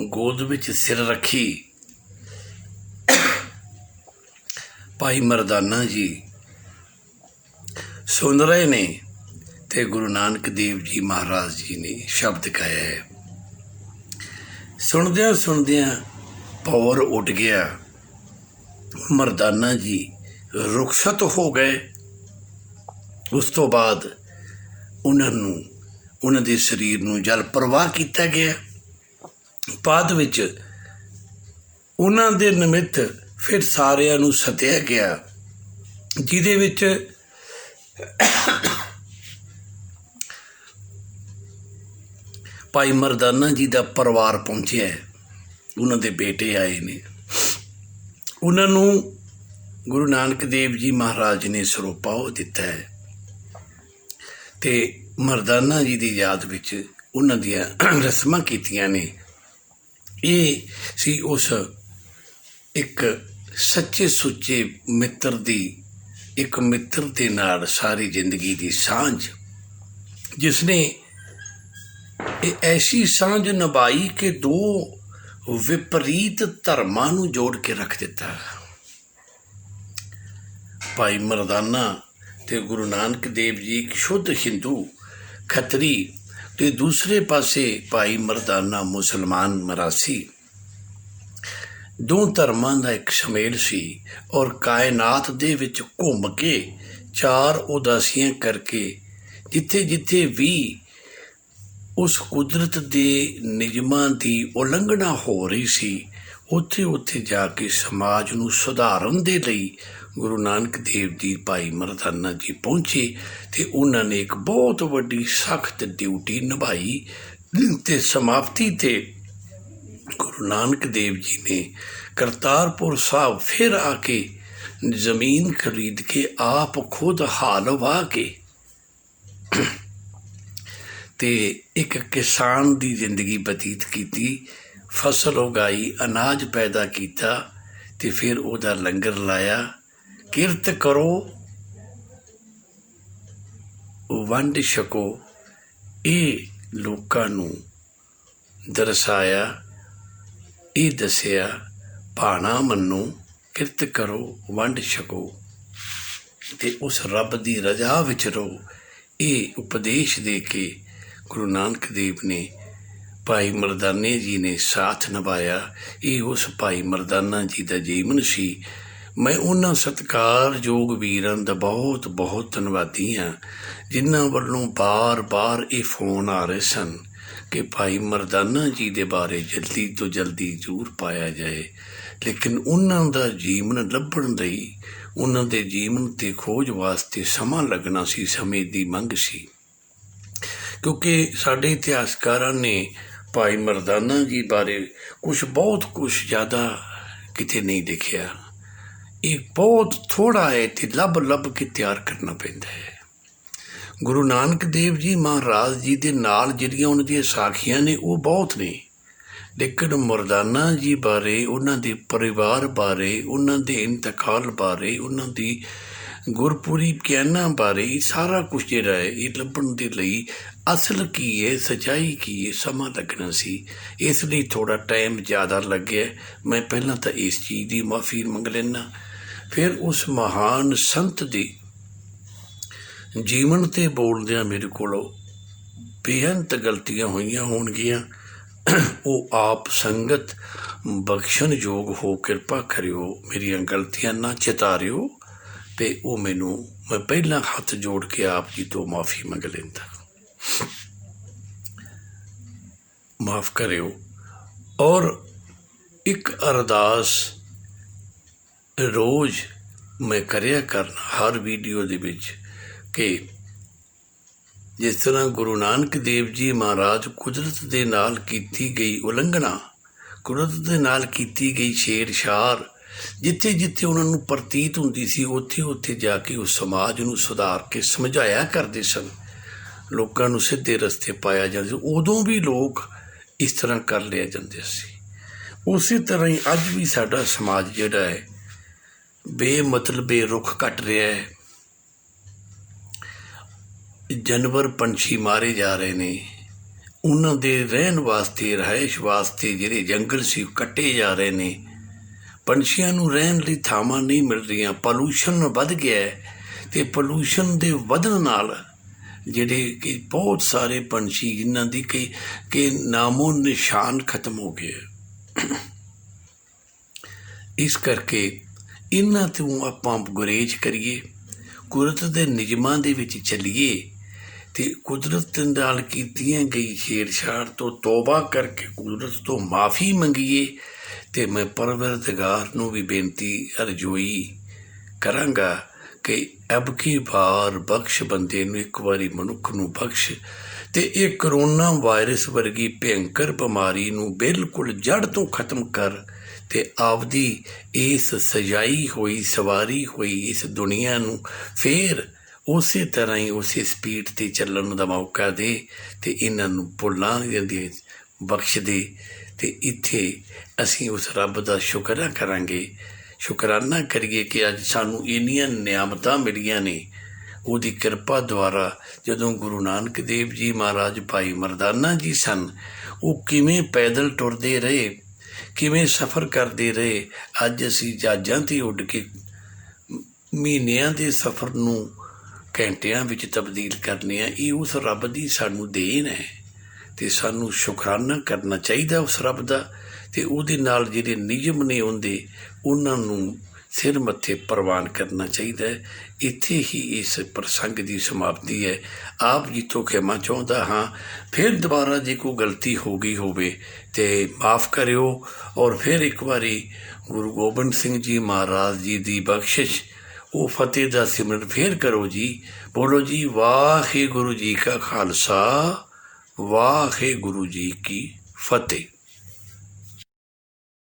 ਗੋਦ ਵਿੱਚ ਸਿਰ ਰੱਖੀ ਭਾਈ ਮਰਦਾਨਾ ਜੀ ਸੁਣ ਰਹੇ ਨੇ ਤੇ ਗੁਰੂ ਨਾਨਕ ਦੇਵ ਜੀ ਮਹਾਰਾਜ ਜੀ ਨੇ ਸ਼ਬਦ ਗਾਇਆ ਹੈ। ਸੁਣਦਿਆਂ ਸੁਣਦਿਆਂ ਪੌਰ ਉੱਡ ਗਿਆ। ਮਰਦਾਨਾ ਜੀ ਰੁਖਸਤ ਹੋ ਗਏ। ਉਸ ਤੋਂ ਬਾਅਦ ਉਹਨਾਂ ਦੇ ਸਰੀਰ ਨੂੰ ਜਲ ਪ੍ਰਵਾਹ ਕੀਤਾ ਗਿਆ। ਬਾਅਦ ਵਿੱਚ ਉਹਨਾਂ ਦੇ ਨਿਮਿਤ ਫਿਰ ਸਾਰਿਆਂ ਨੂੰ ਸੱਦਿਆ ਗਿਆ, ਜਿਹਦੇ ਵਿੱਚ ਭਾਈ ਮਰਦਾਨਾ ਜੀ ਦਾ ਪਰਿਵਾਰ ਪਹੁੰਚਿਆ। ਉਹਨਾਂ ਦੇ ਬੇਟੇ ਆਏ ਨੇ। ਉਹਨਾਂ ਨੂੰ ਗੁਰੂ ਨਾਨਕ ਦੇਵ ਜੀ ਮਹਾਰਾਜ ਨੇ ਸਰੋਪਾ ਉਹ ਦਿੱਤਾ ਹੈ ਤੇ ਮਰਦਾਨਾ ਜੀ ਦੀ ਯਾਦ ਵਿੱਚ ਉਹਨਾਂ ਦੀਆਂ ਰਸਮਾਂ ਕੀਤੀਆਂ ਨੇ। ਇਹ ਸੀ ਉਸ ਇੱਕ ਸੱਚੇ ਸੁੱਚੇ ਮਿੱਤਰ ਦੇ ਨਾਲ ਸਾਰੀ ਜ਼ਿੰਦਗੀ ਦੀ ਸਾਂਝ, ਜਿਸਨੇ ਇਹ ਐਸੀ ਸਾਂਝ ਨਿਭਾਈ ਕਿ ਦੋ ਵਿਪਰੀਤ ਧਰਮਾਂ ਨੂੰ ਜੋੜ ਕੇ ਰੱਖ ਦਿੱਤਾ। ਭਾਈ ਮਰਦਾਨਾ ਤੇ ਗੁਰੂ ਨਾਨਕ ਦੇਵ ਜੀ ਇੱਕ ਸ਼ੁੱਧ ਹਿੰਦੂ ਖੱਤਰੀ ਤੇ ਦੂਸਰੇ ਪਾਸੇ ਭਾਈ ਮਰਦਾਨਾ ਮੁਸਲਮਾਨ ਮਰਾਸੀ, ਦੋ ਧਰਮਾਂ ਦਾ ਇੱਕ ਸੁਮੇਲ ਸੀ। ਔਰ ਕਾਇਨਾਤ ਦੇ ਵਿੱਚ ਘੁੰਮ ਕੇ 4 ਉਦਾਸੀਆਂ ਕਰਕੇ ਜਿੱਥੇ ਜਿੱਥੇ ਵੀ ਉਸ ਕੁਦਰਤ ਦੇ ਨਿਯਮਾਂ ਦੀ ਉਲੰਘਣਾ ਹੋ ਰਹੀ ਸੀ, ਉੱਥੇ ਉੱਥੇ ਜਾ ਕੇ ਸਮਾਜ ਨੂੰ ਸੁਧਾਰਨ ਦੇ ਲਈ ਗੁਰੂ ਨਾਨਕ ਦੇਵ ਜੀ ਭਾਈ ਮਰਦਾਨਾ ਜੀ ਪਹੁੰਚੇ ਤੇ ਉਹਨਾਂ ਨੇ ਇੱਕ ਬਹੁਤ ਵੱਡੀ ਸਖਤ ਡਿਊਟੀ ਨਿਭਾਈ ਤੇ ਸਮਾਪਤੀ ਤੇ ਗੁਰੂ ਨਾਨਕ ਦੇਵ ਜੀ ਨੇ ਕਰਤਾਰਪੁਰ ਸਾਹਿਬ ਫਿਰ ਆ ਕੇ ਜ਼ਮੀਨ ਖਰੀਦ ਕੇ ਆਪ ਖੁਦ ਹਾਲ ਵਾਹ ਕੇ ਤੇ ਇੱਕ ਕਿਸਾਨ ਦੀ ਜ਼ਿੰਦਗੀ ਬਤੀਤ ਕੀਤੀ। ਫਸਲ ਉਗਾਈ, ਅਨਾਜ ਪੈਦਾ ਕੀਤਾ ਤੇ ਫਿਰ ਉਹਦਾ ਲੰਗਰ ਲਾਇਆ। ਕਿਰਤ ਕਰੋ, ਵੰਡ ਛਕੋ, ਇਹ ਲੋਕਾਂ ਨੂੰ ਦਰਸਾਇਆ, ਇਹ ਦੱਸਿਆ ਭਾਣਾ ਮੰਨੋ, ਕਿਰਤ ਕਰੋ, ਵੰਡ ਛਕੋ ਅਤੇ ਉਸ ਰੱਬ ਦੀ ਰਜ਼ਾ ਵਿੱਚ ਰਹੋ। ਇਹ ਉਪਦੇਸ਼ ਦੇ ਕੇ ਗੁਰੂ ਨਾਨਕ ਦੇਵ ਨੇ ਭਾਈ ਮਰਦਾਨੇ ਜੀ ਨੇ ਸਾਥ ਨਿਭਾਇਆ। ਇਹ ਉਸ ਭਾਈ ਮਰਦਾਨਾ ਜੀ ਦਾ ਜੀਵਨ ਸੀ। ਮੈਂ ਉਹਨਾਂ ਸਤਿਕਾਰਯੋਗ ਵੀਰਾਂ ਦਾ ਬਹੁਤ ਬਹੁਤ ਧੰਨਵਾਦੀ ਹਾਂ ਜਿਨ੍ਹਾਂ ਵੱਲੋਂ ਬਾਰ ਇਹ ਫੋਨ ਆ ਰਹੇ ਸਨ ਕਿ ਭਾਈ ਮਰਦਾਨਾ ਜੀ ਦੇ ਬਾਰੇ ਜਲਦੀ ਤੋਂ ਜਲਦੀ ਜ਼ਰੂਰ ਪਾਇਆ ਜਾਏ। ਲੇਕਿਨ ਉਹਨਾਂ ਦਾ ਜੀਵਨ ਲੱਭਣ ਲਈ, ਉਹਨਾਂ ਦੇ ਜੀਵਨ 'ਤੇ ਖੋਜ ਵਾਸਤੇ ਸਮਾਂ ਲੱਗਣਾ ਸੀ, ਸਮੇਂ ਦੀ ਮੰਗ ਸੀ। ਕਿਉਂਕਿ ਸਾਡੇ ਇਤਿਹਾਸਕਾਰਾਂ ਨੇ ਭਾਈ ਮਰਦਾਨਾ ਜੀ ਬਾਰੇ ਬਹੁਤ ਕੁਛ ਜ਼ਿਆਦਾ ਕਿਤੇ ਨਹੀਂ ਲਿਖਿਆ। ਇਹ ਬਹੁਤ ਥੋੜ੍ਹਾ ਹੈ ਅਤੇ ਲੱਭ ਕੇ ਤਿਆਰ ਕਰਨਾ ਪੈਂਦਾ ਹੈ। ਗੁਰੂ ਨਾਨਕ ਦੇਵ ਜੀ ਮਹਾਰਾਜ ਜੀ ਦੇ ਨਾਲ ਜਿਹੜੀਆਂ ਉਹਨਾਂ ਦੀਆਂ ਸਾਖੀਆਂ ਨੇ ਉਹ ਬਹੁਤ ਨੇ, ਲੇਕਿਨ ਮਰਦਾਨਾ ਜੀ ਬਾਰੇ, ਉਹਨਾਂ ਦੇ ਪਰਿਵਾਰ ਬਾਰੇ, ਉਹਨਾਂ ਦੇ ਇੰਤਕਾਲ ਬਾਰੇ, ਉਹਨਾਂ ਦੀ ਗੁਰਪੁਰੀ ਗਿਆਨਾਂ ਬਾਰੇ ਸਾਰਾ ਕੁਛ ਜਿਹੜਾ ਹੈ ਇਹ ਲੱਭਣ ਦੇ ਲਈ ਅਸਲ ਕੀ ਹੈ, ਸੱਚਾਈ ਕੀ ਹੈ, ਸਮਾਂ ਲੱਗਣਾ ਸੀ। ਇਸ ਲਈ ਥੋੜ੍ਹਾ ਟਾਈਮ ਜ਼ਿਆਦਾ ਲੱਗਿਆ। ਮੈਂ ਪਹਿਲਾਂ ਤਾਂ ਇਸ ਚੀਜ਼ ਦੀ ਮਾਫੀ ਮੰਗ ਲੈਂਦਾ। ਫਿਰ ਉਸ ਮਹਾਨ ਸੰਤ ਦੇ ਜੀਵਨ 'ਤੇ ਬੋਲਦਿਆਂ ਮੇਰੇ ਕੋਲੋਂ ਬੇਅੰਤ ਗਲਤੀਆਂ ਹੋਈਆਂ ਹੋਣਗੀਆਂ। ਉਹ ਆਪ ਸੰਗਤ ਬਖਸ਼ਣਯੋਗ ਹੋ ਕਿਰਪਾ ਕਰਿਓ, ਮੇਰੀਆਂ ਗਲਤੀਆਂ ਨਾ ਚਿਤਾਰਿਓ ਅਤੇ ਮੈਂ ਪਹਿਲਾਂ ਹੱਥ ਜੋੜ ਕੇ ਆਪ ਜੀ ਤੋਂ ਮਾਫੀ ਮੰਗ ਲੈਂਦਾ। ਮਾਫ ਕਰਿਓ। ਔਰ ਇੱਕ ਅਰਦਾਸ ਰੋਜ਼ ਮੈਂ ਕਰਿਆ ਕਰਨਾ ਹਰ ਵੀਡੀਓ ਦੇ ਵਿੱਚ ਕਿ ਜਿਸ ਤਰ੍ਹਾਂ ਗੁਰੂ ਨਾਨਕ ਦੇਵ ਜੀ ਮਹਾਰਾਜ ਕੁਦਰਤ ਦੇ ਨਾਲ ਕੀਤੀ ਗਈ ਉਲੰਘਣਾ, ਕੁਦਰਤ ਦੇ ਨਾਲ ਕੀਤੀ ਗਈ ਛੇੜਛਾੜ, ਜਿੱਥੇ ਉਹਨਾਂ ਨੂੰ ਪ੍ਰਤੀਤ ਹੁੰਦੀ ਸੀ ਉੱਥੇ ਜਾ ਕੇ ਉਸ ਸਮਾਜ ਨੂੰ ਸੁਧਾਰ ਕੇ ਸਮਝਾਇਆ ਕਰਦੇ ਸਨ, ਲੋਕਾਂ ਨੂੰ ਸਿੱਧੇ ਰਸਤੇ ਪਾਇਆ ਜਾਂਦਾ ਸੀ। ਉਦੋਂ ਵੀ ਲੋਕ ਇਸ ਤਰ੍ਹਾਂ ਕਰ ਲਿਆ ਜਾਂਦੇ ਸੀ। ਉਸੇ ਤਰ੍ਹਾਂ ਹੀ ਅੱਜ ਵੀ ਸਾਡਾ ਸਮਾਜ ਜਿਹੜਾ ਹੈ ਬੇਮਤਲਬੇ ਰੁੱਖ ਕੱਟ ਰਿਹਾ ਹੈ। ਜਾਨਵਰ ਪੰਛੀ ਮਾਰੇ ਜਾ ਰਹੇ ਨੇ, ਉਹਨਾਂ ਦੇ ਰਹਿਣ ਵਾਸਤੇ, ਰਿਹਾਇਸ਼ ਵਾਸਤੇ ਜਿਹੜੇ ਜੰਗਲ ਸੀ ਕੱਟੇ ਜਾ ਰਹੇ ਨੇ। ਪੰਛੀਆਂ ਨੂੰ ਰਹਿਣ ਲਈ ਥਾਵਾਂ ਨਹੀਂ ਮਿਲ ਰਹੀਆਂ। ਪੋਲੂਸ਼ਨ ਵੱਧ ਗਿਆ ਹੈ ਅਤੇ ਪੋਲੂਸ਼ਨ ਦੇ ਵਧਣ ਨਾਲ ਜਿਹੜੇ ਕਿ ਬਹੁਤ ਸਾਰੇ ਪੰਛੀ ਜਿਨ੍ਹਾਂ ਦੀ ਕਿ ਨਾਮੋ ਨਿਸ਼ਾਨ ਖਤਮ ਹੋ ਗਏ। ਇਸ ਕਰਕੇ ਇਹਨਾਂ ਤੋਂ ਆਪਾਂ ਗੁਰੇਜ਼ ਕਰੀਏ, ਕੁਦਰਤ ਦੇ ਨਿਯਮਾਂ ਦੇ ਵਿੱਚ ਚੱਲੀਏ ਅਤੇ ਕੁਦਰਤ ਨਾਲ ਕੀਤੀਆਂ ਗਈ ਛੇੜਛਾੜ ਤੋਂ ਤੌਬਾ ਕਰਕੇ ਕੁਦਰਤ ਤੋਂ ਮਾਫੀ ਮੰਗੀਏ। ਅਤੇ ਮੈਂ ਪਰਵਰਦਗਾਰ ਨੂੰ ਵੀ ਬੇਨਤੀ ਅਰਜ਼ੋਈ ਕਰਾਂਗਾ ਕਿ ਅਬ ਕੀ ਵਾਰ ਬਖਸ਼ ਬੰਦੇ ਨੂੰ, ਇੱਕ ਵਾਰੀ ਮਨੁੱਖ ਨੂੰ ਬਖਸ਼ ਅਤੇ ਇਹ ਕਰੋਨਾ ਵਾਇਰਸ ਵਰਗੀ ਭਿਅੰਕਰ ਬਿਮਾਰੀ ਨੂੰ ਬਿਲਕੁਲ ਜੜ੍ਹ ਤੋਂ ਖਤਮ ਕਰ ਅਤੇ ਆਪਦੀ ਇਸ ਸਜਾਈ ਹੋਈ, ਸਵਾਰੀ ਹੋਈ ਇਸ ਦੁਨੀਆ ਨੂੰ ਫਿਰ ਉਸੇ ਤਰ੍ਹਾਂ ਹੀ ਉਸੇ ਸਪੀਡ 'ਤੇ ਚੱਲਣ ਦਾ ਮੌਕਾ ਦੇ ਅਤੇ ਇਹਨਾਂ ਨੂੰ ਭੁੱਲਾਂ ਦੇ ਬਖਸ਼ ਦੇ। ਅਤੇ ਇੱਥੇ ਅਸੀਂ ਉਸ ਰੱਬ ਦਾ ਸ਼ੁਕਰਾਨਾ ਕਰੀਏ ਕਿ ਅੱਜ ਸਾਨੂੰ ਇੰਨੀਆਂ ਨਿਆਮਤਾਂ ਮਿਲੀਆਂ ਨੇ ਉਹਦੀ ਕਿਰਪਾ ਦੁਆਰਾ। ਜਦੋਂ ਗੁਰੂ ਨਾਨਕ ਦੇਵ ਜੀ ਮਹਾਰਾਜ ਭਾਈ ਮਰਦਾਨਾ ਜੀ ਸਨ, ਉਹ ਕਿਵੇਂ ਪੈਦਲ ਟੁਰਦੇ ਰਹੇ, ਕਿਵੇਂ ਸਫ਼ਰ ਕਰਦੇ ਰਹੇ। ਅੱਜ ਅਸੀਂ ਜਹਾਜ਼ਾਂ 'ਤੇ ਉੱਡ ਕੇ ਮਹੀਨਿਆਂ ਦੇ ਸਫ਼ਰ ਨੂੰ ਘੰਟਿਆਂ ਵਿੱਚ ਤਬਦੀਲ ਕਰਨੇ ਆ। ਇਹ ਉਸ ਰੱਬ ਦੀ ਸਾਨੂੰ ਦੇਣ ਹੈ ਅਤੇ ਸਾਨੂੰ ਸ਼ੁਕਰਾਨਾ ਕਰਨਾ ਚਾਹੀਦਾ ਉਸ ਰੱਬ ਦਾ। ਅਤੇ ਉਹਦੇ ਨਾਲ ਜਿਹੜੇ ਨਿਯਮ ਨੇ ਉਹਨਾਂ ਨੂੰ ਸਿਰ ਮੱਥੇ ਪ੍ਰਵਾਨ ਕਰਨਾ ਚਾਹੀਦਾ ਹੈ। ਇੱਥੇ ਹੀ ਇਸ ਪ੍ਰਸੰਗ ਦੀ ਸਮਾਪਤੀ ਹੈ। ਆਪ ਜੀ ਤੋਂ ਖਿਮਾ ਚਾਹੁੰਦਾ ਹਾਂ। ਫਿਰ ਦੁਬਾਰਾ ਜੇ ਕੋਈ ਗਲਤੀ ਹੋ ਗਈ ਹੋਵੇ ਅਤੇ ਮਾਫ ਕਰਿਓ। ਔਰ ਫਿਰ ਇੱਕ ਵਾਰੀ ਗੁਰੂ ਗੋਬਿੰਦ ਸਿੰਘ ਜੀ ਮਹਾਰਾਜ ਜੀ ਦੀ ਬਖਸ਼ਿਸ਼, ਉਹ ਫਤਿਹ ਦਾ ਸਿਮਰਨ ਫਿਰ ਕਰੋ ਜੀ। ਬੋਲੋ ਜੀ, ਵਾਹਿਗੁਰੂ ਜੀ ਕਾ ਖਾਲਸਾ, ਵਾਹਿਗੁਰੂ ਜੀ ਕੀ ਫਤਿਹ।